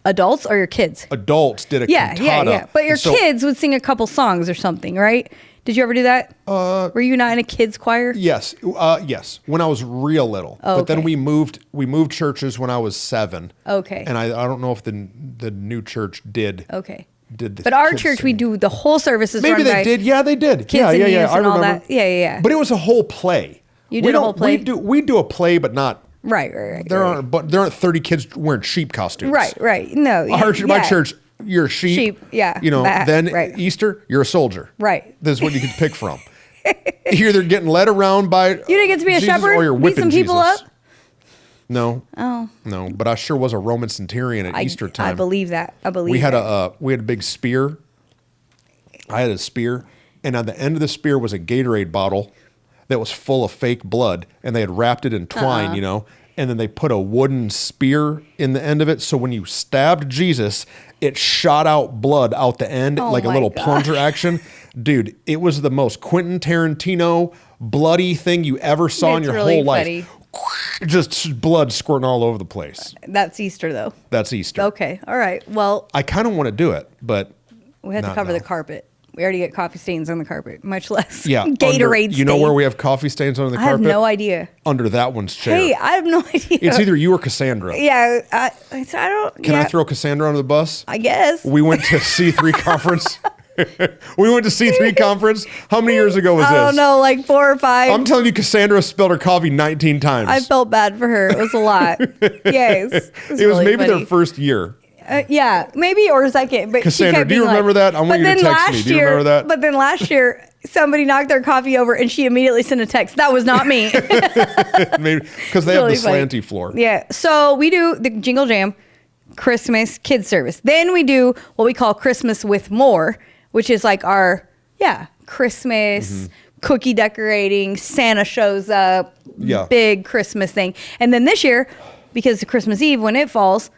Speaker 1: Adults or your kids?
Speaker 2: Adults did a cantata.
Speaker 1: Yeah. But your kids would sing a couple songs or something, right? Did you ever do that? Were you not in a kids choir?
Speaker 2: Yes. Yes. When I was real little.
Speaker 1: Oh,
Speaker 2: but then we moved churches when I was 7.
Speaker 1: Okay.
Speaker 2: And I don't know if the new church did.
Speaker 1: Okay.
Speaker 2: But
Speaker 1: our church, we do the whole services.
Speaker 2: Maybe they did. Yeah, they did.
Speaker 1: Kids and youth
Speaker 2: I remember.
Speaker 1: All that. Yeah.
Speaker 2: But it was a whole play.
Speaker 1: You did a whole play?
Speaker 2: We do a play, but not.
Speaker 1: Right.
Speaker 2: There aren't 30 kids wearing sheep costumes.
Speaker 1: Right. No.
Speaker 2: My church, you're a sheep.
Speaker 1: Yeah.
Speaker 2: Easter, you're a soldier.
Speaker 1: Right.
Speaker 2: This is what you can pick from. You're either getting led around by
Speaker 1: You didn't get to be a shepherd?
Speaker 2: or you're whipping
Speaker 1: Beat some people
Speaker 2: Jesus.
Speaker 1: up?
Speaker 2: No.
Speaker 1: Oh.
Speaker 2: No, but I sure was a Roman centurion at Easter time.
Speaker 1: I believe that.
Speaker 2: We had a big spear. I had a spear, and on the end of the spear was a Gatorade bottle that was full of fake blood, and they had wrapped it in twine, and then they put a wooden spear in the end of it, so when you stabbed Jesus, it shot out blood out the end, like a little plunger action. Dude, it was the most Quentin Tarantino bloody thing you ever saw in your whole life. Just blood squirting all over the place.
Speaker 1: That's Easter, though.
Speaker 2: That's Easter.
Speaker 1: Okay. All right. Well,
Speaker 2: I kind of want to do it, but
Speaker 1: we had to cover the carpet. We already get coffee stains on the carpet, much less
Speaker 2: Gatorade stains. You know where we have coffee stains on the carpet?
Speaker 1: I have no idea.
Speaker 2: Under that one's chair.
Speaker 1: Hey, I have no idea.
Speaker 2: It's either you or Cassandra.
Speaker 1: Yeah, I don't.
Speaker 2: Can I throw Cassandra under the bus?
Speaker 1: I guess.
Speaker 2: We went to C3 conference. We went to C3 conference. How many years ago was this?
Speaker 1: I don't know, like 4 or 5.
Speaker 2: I'm telling you, Cassandra spilled her coffee 19 times.
Speaker 1: I felt bad for her. It was a lot. Yes. It was
Speaker 2: really maybe funny. Their first year.
Speaker 1: Yeah, maybe or second. But
Speaker 2: Cassandra, do you remember that? I want you to text me. Do you remember that?
Speaker 1: But then last year, somebody knocked their coffee over, and she immediately sent a text. That was not me.
Speaker 2: Maybe because they have the slanty floor.
Speaker 1: Yeah. So we do the Jingle Jam, Christmas kids service. Then we do what we call Christmas with More, which is like our Christmas cookie decorating. Santa shows up.
Speaker 2: Yeah.
Speaker 1: Big Christmas thing. And then this year, because of Christmas Eve when it falls,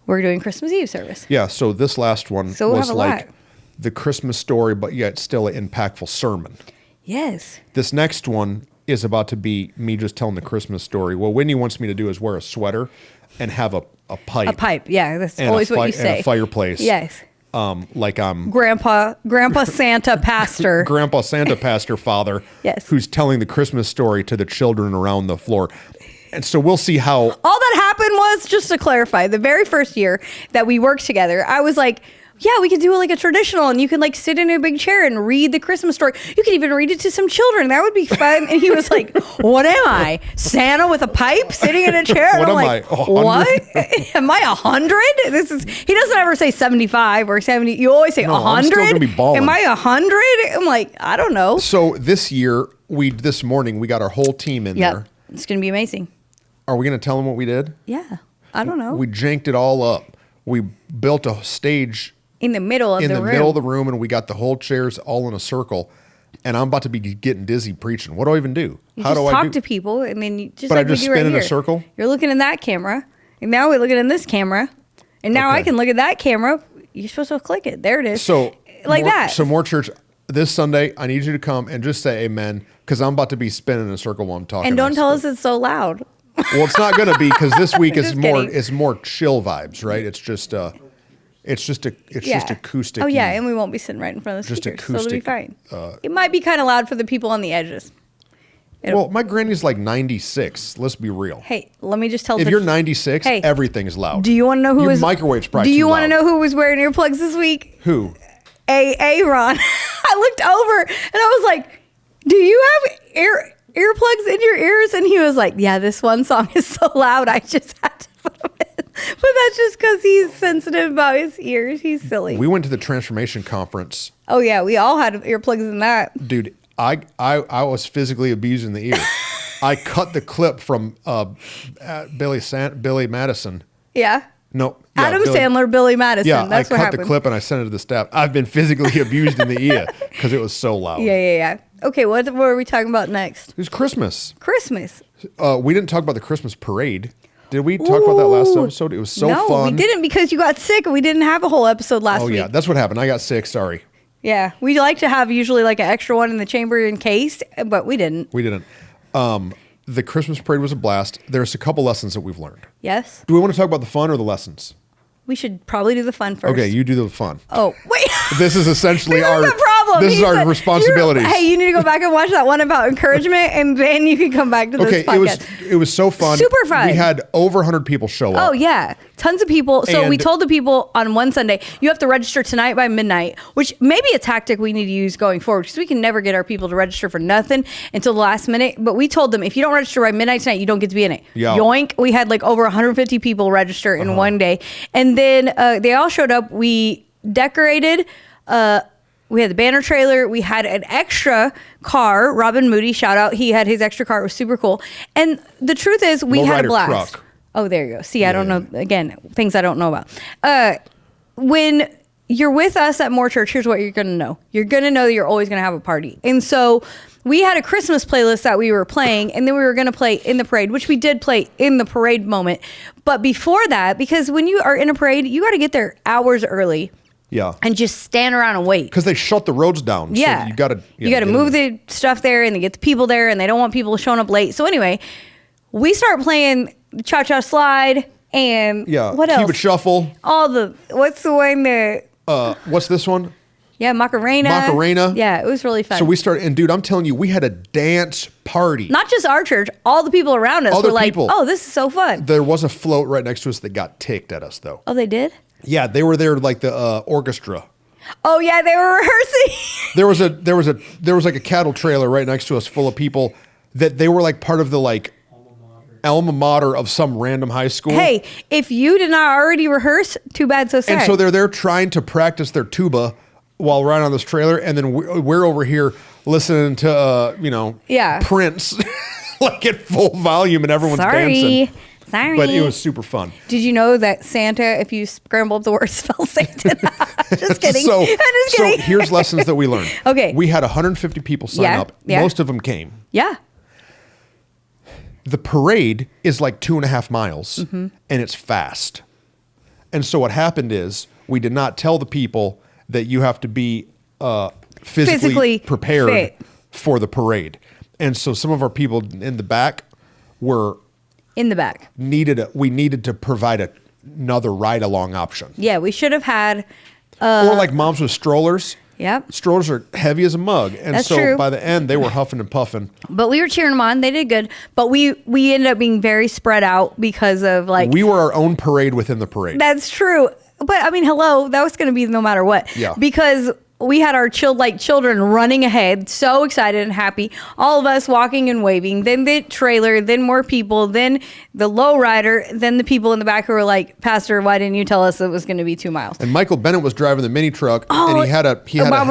Speaker 1: we're doing Christmas Eve service.
Speaker 2: Yeah, so this last one was like the Christmas story, but yet still an impactful sermon.
Speaker 1: Yes.
Speaker 2: This next one is about to be me just telling the Christmas story. What Whitney wants me to do is wear a sweater and have a pipe.
Speaker 1: A pipe, yeah. That's always what you say.
Speaker 2: And a fireplace.
Speaker 1: Yes.
Speaker 2: Like I'm
Speaker 1: Grandpa Santa pastor.
Speaker 2: Grandpa Santa pastor father.
Speaker 1: Yes.
Speaker 2: Who's telling the Christmas story to the children around the floor. And so we'll see how.
Speaker 1: All that happened was, just to clarify, the very first year that we worked together, I was like, Yeah, we could do like a traditional, and you could like sit in a big chair and read the Christmas story. You could even read it to some children. That would be fun. And he was like, "What am I? Santa with a pipe sitting in a chair?" And
Speaker 2: what
Speaker 1: I'm
Speaker 2: am
Speaker 1: like,
Speaker 2: I?
Speaker 1: "What? Am I 100?" This is. He doesn't ever say 75 or 70. You always say 100.
Speaker 2: I'm still gonna be balling.
Speaker 1: Am I 100? I'm like, I don't know.
Speaker 2: So this year, this morning we got our whole team in there.
Speaker 1: It's gonna be amazing.
Speaker 2: Are we gonna tell them what we did?
Speaker 1: Yeah, I don't know.
Speaker 2: We janked it all up. We built a stage
Speaker 1: in the middle of
Speaker 2: the room, and we got the whole chairs all in a circle. And I'm about to be getting dizzy preaching. What do I even do?
Speaker 1: How do I talk to people, and then you just. But
Speaker 2: like I just spin in a circle.
Speaker 1: You're looking in that camera, and now we're looking in this camera, and now I can look at that camera. You're supposed to click it. There it is.
Speaker 2: So
Speaker 1: like that.
Speaker 2: So more church this Sunday. I need you to come and just say amen, because I'm about to be spinning in a circle while I'm talking.
Speaker 1: And don't tell us it's so loud.
Speaker 2: Well, it's not going to be, because this week is more chill vibes, right? It's just acoustic.
Speaker 1: Oh yeah, and we won't be sitting right in front of the speakers,
Speaker 2: acoustic,
Speaker 1: so it'll be fine. It might be kind of loud for the people on the edges.
Speaker 2: Well, my granny's like 96. Let's be real.
Speaker 1: Hey, let me just tell.
Speaker 2: If you're 96, everything is loud.
Speaker 1: Do you want to know who
Speaker 2: Your microwave's probably.
Speaker 1: Do you want to know who was wearing earplugs this week?
Speaker 2: Who?
Speaker 1: Aaron. I looked over and I was like, "Do you have earplugs in your ears?" And he was like, "Yeah, this one song is so loud, I just had to put them in." But that's just because he's sensitive about his ears. He's silly.
Speaker 2: We went to the Transformation Conference.
Speaker 1: Oh yeah, we all had earplugs in that.
Speaker 2: Dude, I was physically abusing the ear. I cut the clip from Billy Madison.
Speaker 1: Yeah.
Speaker 2: No.
Speaker 1: Yeah, Adam Sandler, Billy Madison.
Speaker 2: Yeah,
Speaker 1: that's
Speaker 2: I cut the clip and I sent it to the staff. I've been physically abused in the ear because it was so loud.
Speaker 1: Yeah. Okay, what were we talking about next?
Speaker 2: It was Christmas.
Speaker 1: Christmas.
Speaker 2: We didn't talk about the Christmas parade. Did we talk about that last episode? It was so fun.
Speaker 1: No, we didn't, because you got sick and we didn't have a whole episode last week.
Speaker 2: Oh, yeah. That's what happened. I got sick. Sorry.
Speaker 1: Yeah. We like to have usually like an extra one in the chamber in case, but we didn't.
Speaker 2: We didn't. The Christmas parade was a blast. There's a couple lessons that we've learned.
Speaker 1: Yes.
Speaker 2: Do we want to talk about the fun or the lessons?
Speaker 1: We should probably do the fun first.
Speaker 2: Okay, you do the fun.
Speaker 1: Oh, wait.
Speaker 2: This is essentially
Speaker 1: our problem.
Speaker 2: This is our responsibilities.
Speaker 1: Hey, you need to go back and watch that one about encouragement, and then you can come back to this podcast.
Speaker 2: It was so fun.
Speaker 1: Super fun.
Speaker 2: We had over 100 people show up.
Speaker 1: Oh, yeah. Tons of people. So we told the people on one Sunday, you have to register tonight by midnight, which may be a tactic we need to use going forward, because we can never get our people to register for nothing until the last minute. But we told them, if you don't register by midnight tonight, you don't get to be in it.
Speaker 2: Yeah.
Speaker 1: Yoink. We had like over 150 people register in one day. And then they all showed up. We decorated. We had the banner trailer. We had an extra car. Robin Moody, shout out. He had his extra car. It was super cool. And the truth is, we had a blast.
Speaker 2: Truck.
Speaker 1: Oh, there you go. See, I don't know. Again, things I don't know about. When you're with us at More Church, here's what you're going to know. You're going to know that you're always going to have a party. And so we had a Christmas playlist that we were playing, and then we were going to play in the parade, which we did play in the parade moment. But before that, because when you are in a parade, you got to get there hours early.
Speaker 2: Yeah.
Speaker 1: And just stand around and wait.
Speaker 2: Because they shut the roads down.
Speaker 1: Yeah.
Speaker 2: So you got to
Speaker 1: move the stuff there, and they get the people there, and they don't want people showing up late. So anyway, we start playing Cha-Cha Slide and what else?
Speaker 2: Cupid Shuffle.
Speaker 1: What's the one that...
Speaker 2: what's this one?
Speaker 1: Yeah, Macarena. Yeah, it was really fun.
Speaker 2: So we started, and dude, I'm telling you, we had a dance party.
Speaker 1: Not just our church, all the people around us were like, oh, this is so fun.
Speaker 2: There was a float right next to us that got ticked at us, though.
Speaker 1: Oh, they did?
Speaker 2: Yeah, they were there like the orchestra.
Speaker 1: Oh yeah, they were rehearsing.
Speaker 2: there was like a cattle trailer right next to us full of people that they were like part of the like alma mater of some random high school.
Speaker 1: Hey, if you did not already rehearse, too bad, so sad.
Speaker 2: And so they're there trying to practice their tuba while riding on this trailer, and then we're over here listening to Prince like at full volume, and everyone's dancing.
Speaker 1: Sorry.
Speaker 2: But it was super fun.
Speaker 1: Did you know that Santa, if you scramble up the word, spells Satan? Just kidding.
Speaker 2: So here's lessons that we learned.
Speaker 1: Okay.
Speaker 2: We had 150 people sign up. Yeah. Most of them came.
Speaker 1: Yeah.
Speaker 2: The parade is like 2.5 miles, and it's fast. And so what happened is we did not tell the people that you have to be physically prepared for the parade. And so some of our people in the back were...
Speaker 1: In the back.
Speaker 2: We needed to provide another ride-along option.
Speaker 1: Yeah, we should have had...
Speaker 2: or like moms with strollers.
Speaker 1: Yep.
Speaker 2: Strollers are heavy as a mug. And
Speaker 1: That's
Speaker 2: so
Speaker 1: true.
Speaker 2: by the end, they were huffing and puffing.
Speaker 1: But we were cheering them on. They did good. But we ended up being very spread out because of like...
Speaker 2: We were our own parade within the parade.
Speaker 1: That's true. But I mean, hello, that was going to be no matter what.
Speaker 2: Yeah.
Speaker 1: Because we had our children running ahead, so excited and happy. All of us walking and waving. Then the trailer, then more people, then the lowrider, then the people in the back who were like, Pastor, why didn't you tell us it was going to be 2 miles?
Speaker 2: And Michael Bennett was driving the mini truck, and he had a head of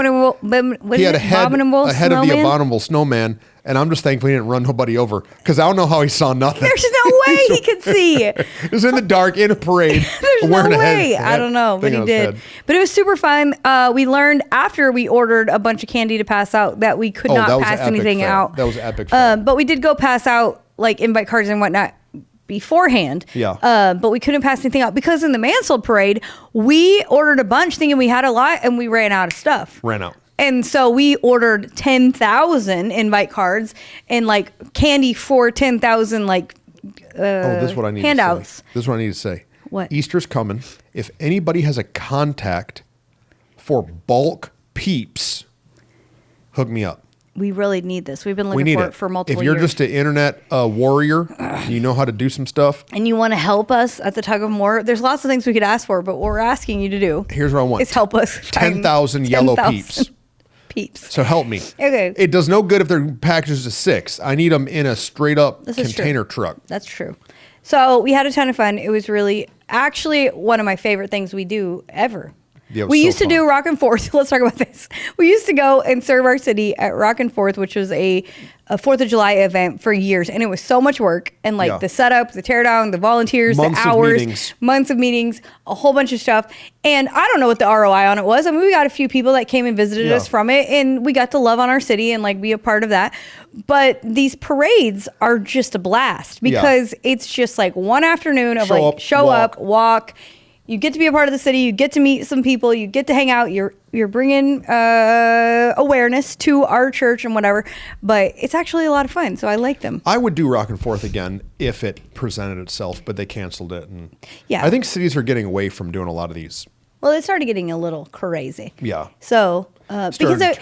Speaker 2: the abominable snowman. And I'm just thankful he didn't run nobody over, because I don't know how he saw nothing.
Speaker 1: There's no way he could see.
Speaker 2: It was in the dark in a parade.
Speaker 1: There's no way. I don't know, but he did. But it was super fun. We learned after we ordered a bunch of candy to pass out that we could not pass anything out.
Speaker 2: That was epic.
Speaker 1: But we did go pass out like invite cards and whatnot beforehand.
Speaker 2: Yeah.
Speaker 1: But we couldn't pass anything out because in the Mansfield parade, we ordered a bunch thinking we had a lot and we ran out of stuff.
Speaker 2: Ran out.
Speaker 1: And so we ordered 10,000 invite cards and like candy for 10,000 like
Speaker 2: this is what I need
Speaker 1: handouts.
Speaker 2: To say. This is what I need to say.
Speaker 1: What?
Speaker 2: Easter's coming. If anybody has a contact for bulk peeps, hook me up.
Speaker 1: We really need this. We've been looking for it for multiple years.
Speaker 2: If you're just an internet warrior, you know how to do some stuff.
Speaker 1: And you want to help us at the Tug of War, there's lots of things we could ask for, but what we're asking you to do
Speaker 2: here's what I want.
Speaker 1: Is help us.
Speaker 2: 10,000 yellow peeps. So help me.
Speaker 1: Okay.
Speaker 2: It does no good if they're packages of 6. I need them in a straight up container truck.
Speaker 1: That's true. So we had a ton of fun. It was really actually one of my favorite things we do ever.
Speaker 2: Yeah,
Speaker 1: we used to do Rock and Forth. Let's talk about this. We used to go and serve our city at Rock and Forth, which was a 4th of July event for years. And it was so much work. And like the setup, the teardown, the volunteers, the hours, months of meetings, a whole bunch of stuff. And I don't know what the ROI on it was. I mean, we got a few people that came and visited us from it, and we got to love on our city and like be a part of that. But these parades are just a blast because it's just like one afternoon of show up, walk. You get to be a part of the city. You get to meet some people. You get to hang out. You're bringing awareness to our church and whatever. But it's actually a lot of fun. So I like them.
Speaker 2: I would do Rock and Forth again if it presented itself, but they canceled it. And
Speaker 1: yeah,
Speaker 2: I think cities are getting away from doing a lot of these.
Speaker 1: Well, it started getting a little crazy.
Speaker 2: Yeah.
Speaker 1: So because it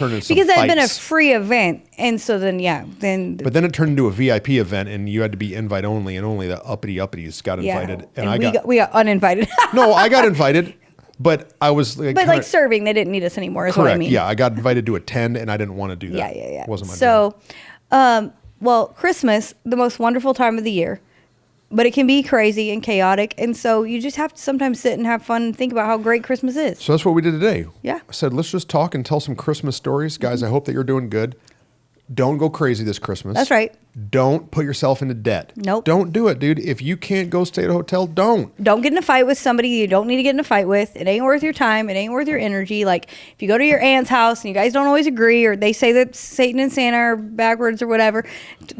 Speaker 1: had been a free event, and so then. But
Speaker 2: then it turned into a VIP event, and you had to be invite only, and only the uppity-uppities got invited.
Speaker 1: And we got uninvited.
Speaker 2: No, I got invited, but I was like,
Speaker 1: like serving, they didn't need us anymore. Is
Speaker 2: correct.
Speaker 1: What I mean.
Speaker 2: Yeah, I got invited to attend, and I didn't want to do that.
Speaker 1: Yeah.
Speaker 2: Wasn't my
Speaker 1: dream. Well, Christmas, the most wonderful time of the year. But it can be crazy and chaotic. And so you just have to sometimes sit and have fun and think about how great Christmas is.
Speaker 2: So that's what we did today.
Speaker 1: Yeah.
Speaker 2: I said, let's just talk and tell some Christmas stories. Guys, I hope that you're doing good. Don't go crazy this Christmas.
Speaker 1: That's right.
Speaker 2: Don't put yourself into debt.
Speaker 1: Nope.
Speaker 2: Don't do it, dude. If you can't go stay at a hotel, don't.
Speaker 1: Don't get in a fight with somebody you don't need to get in a fight with. It ain't worth your time. It ain't worth your energy. Like, if you go to your aunt's house and you guys don't always agree, or they say that Satan and Santa are backwards or whatever,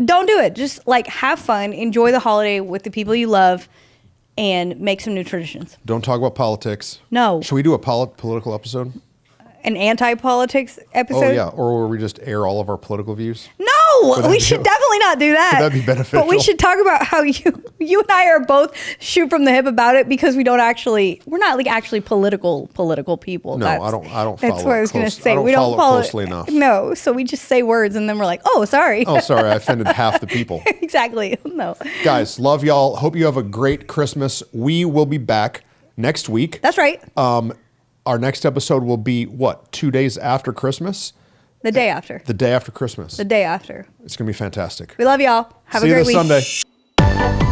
Speaker 1: don't do it. Just, like, have fun. Enjoy the holiday with the people you love and make some new traditions.
Speaker 2: Don't talk about politics.
Speaker 1: No.
Speaker 2: Should we do a political episode?
Speaker 1: An anti-politics episode?
Speaker 2: Oh, yeah. Or will we just air all of our political views?
Speaker 1: No, we should definitely not do that.
Speaker 2: Would that be beneficial?
Speaker 1: But we should talk about how you and I are both shoot from the hip about it, because we're not like actually political people.
Speaker 2: No, I don't follow.
Speaker 1: That's what I was going to say.
Speaker 2: We don't follow closely enough.
Speaker 1: No, so we just say words and then we're like, oh, sorry.
Speaker 2: Oh, sorry, I offended half the people.
Speaker 1: Exactly. No.
Speaker 2: Guys, love y'all. Hope you have a great Christmas. We will be back next week.
Speaker 1: That's right.
Speaker 2: Our next episode will be, 2 days after Christmas?
Speaker 1: The day after.
Speaker 2: The day after Christmas.
Speaker 1: The day after.
Speaker 2: It's going to be fantastic.
Speaker 1: We love y'all. Have a great week.
Speaker 2: See you this Sunday.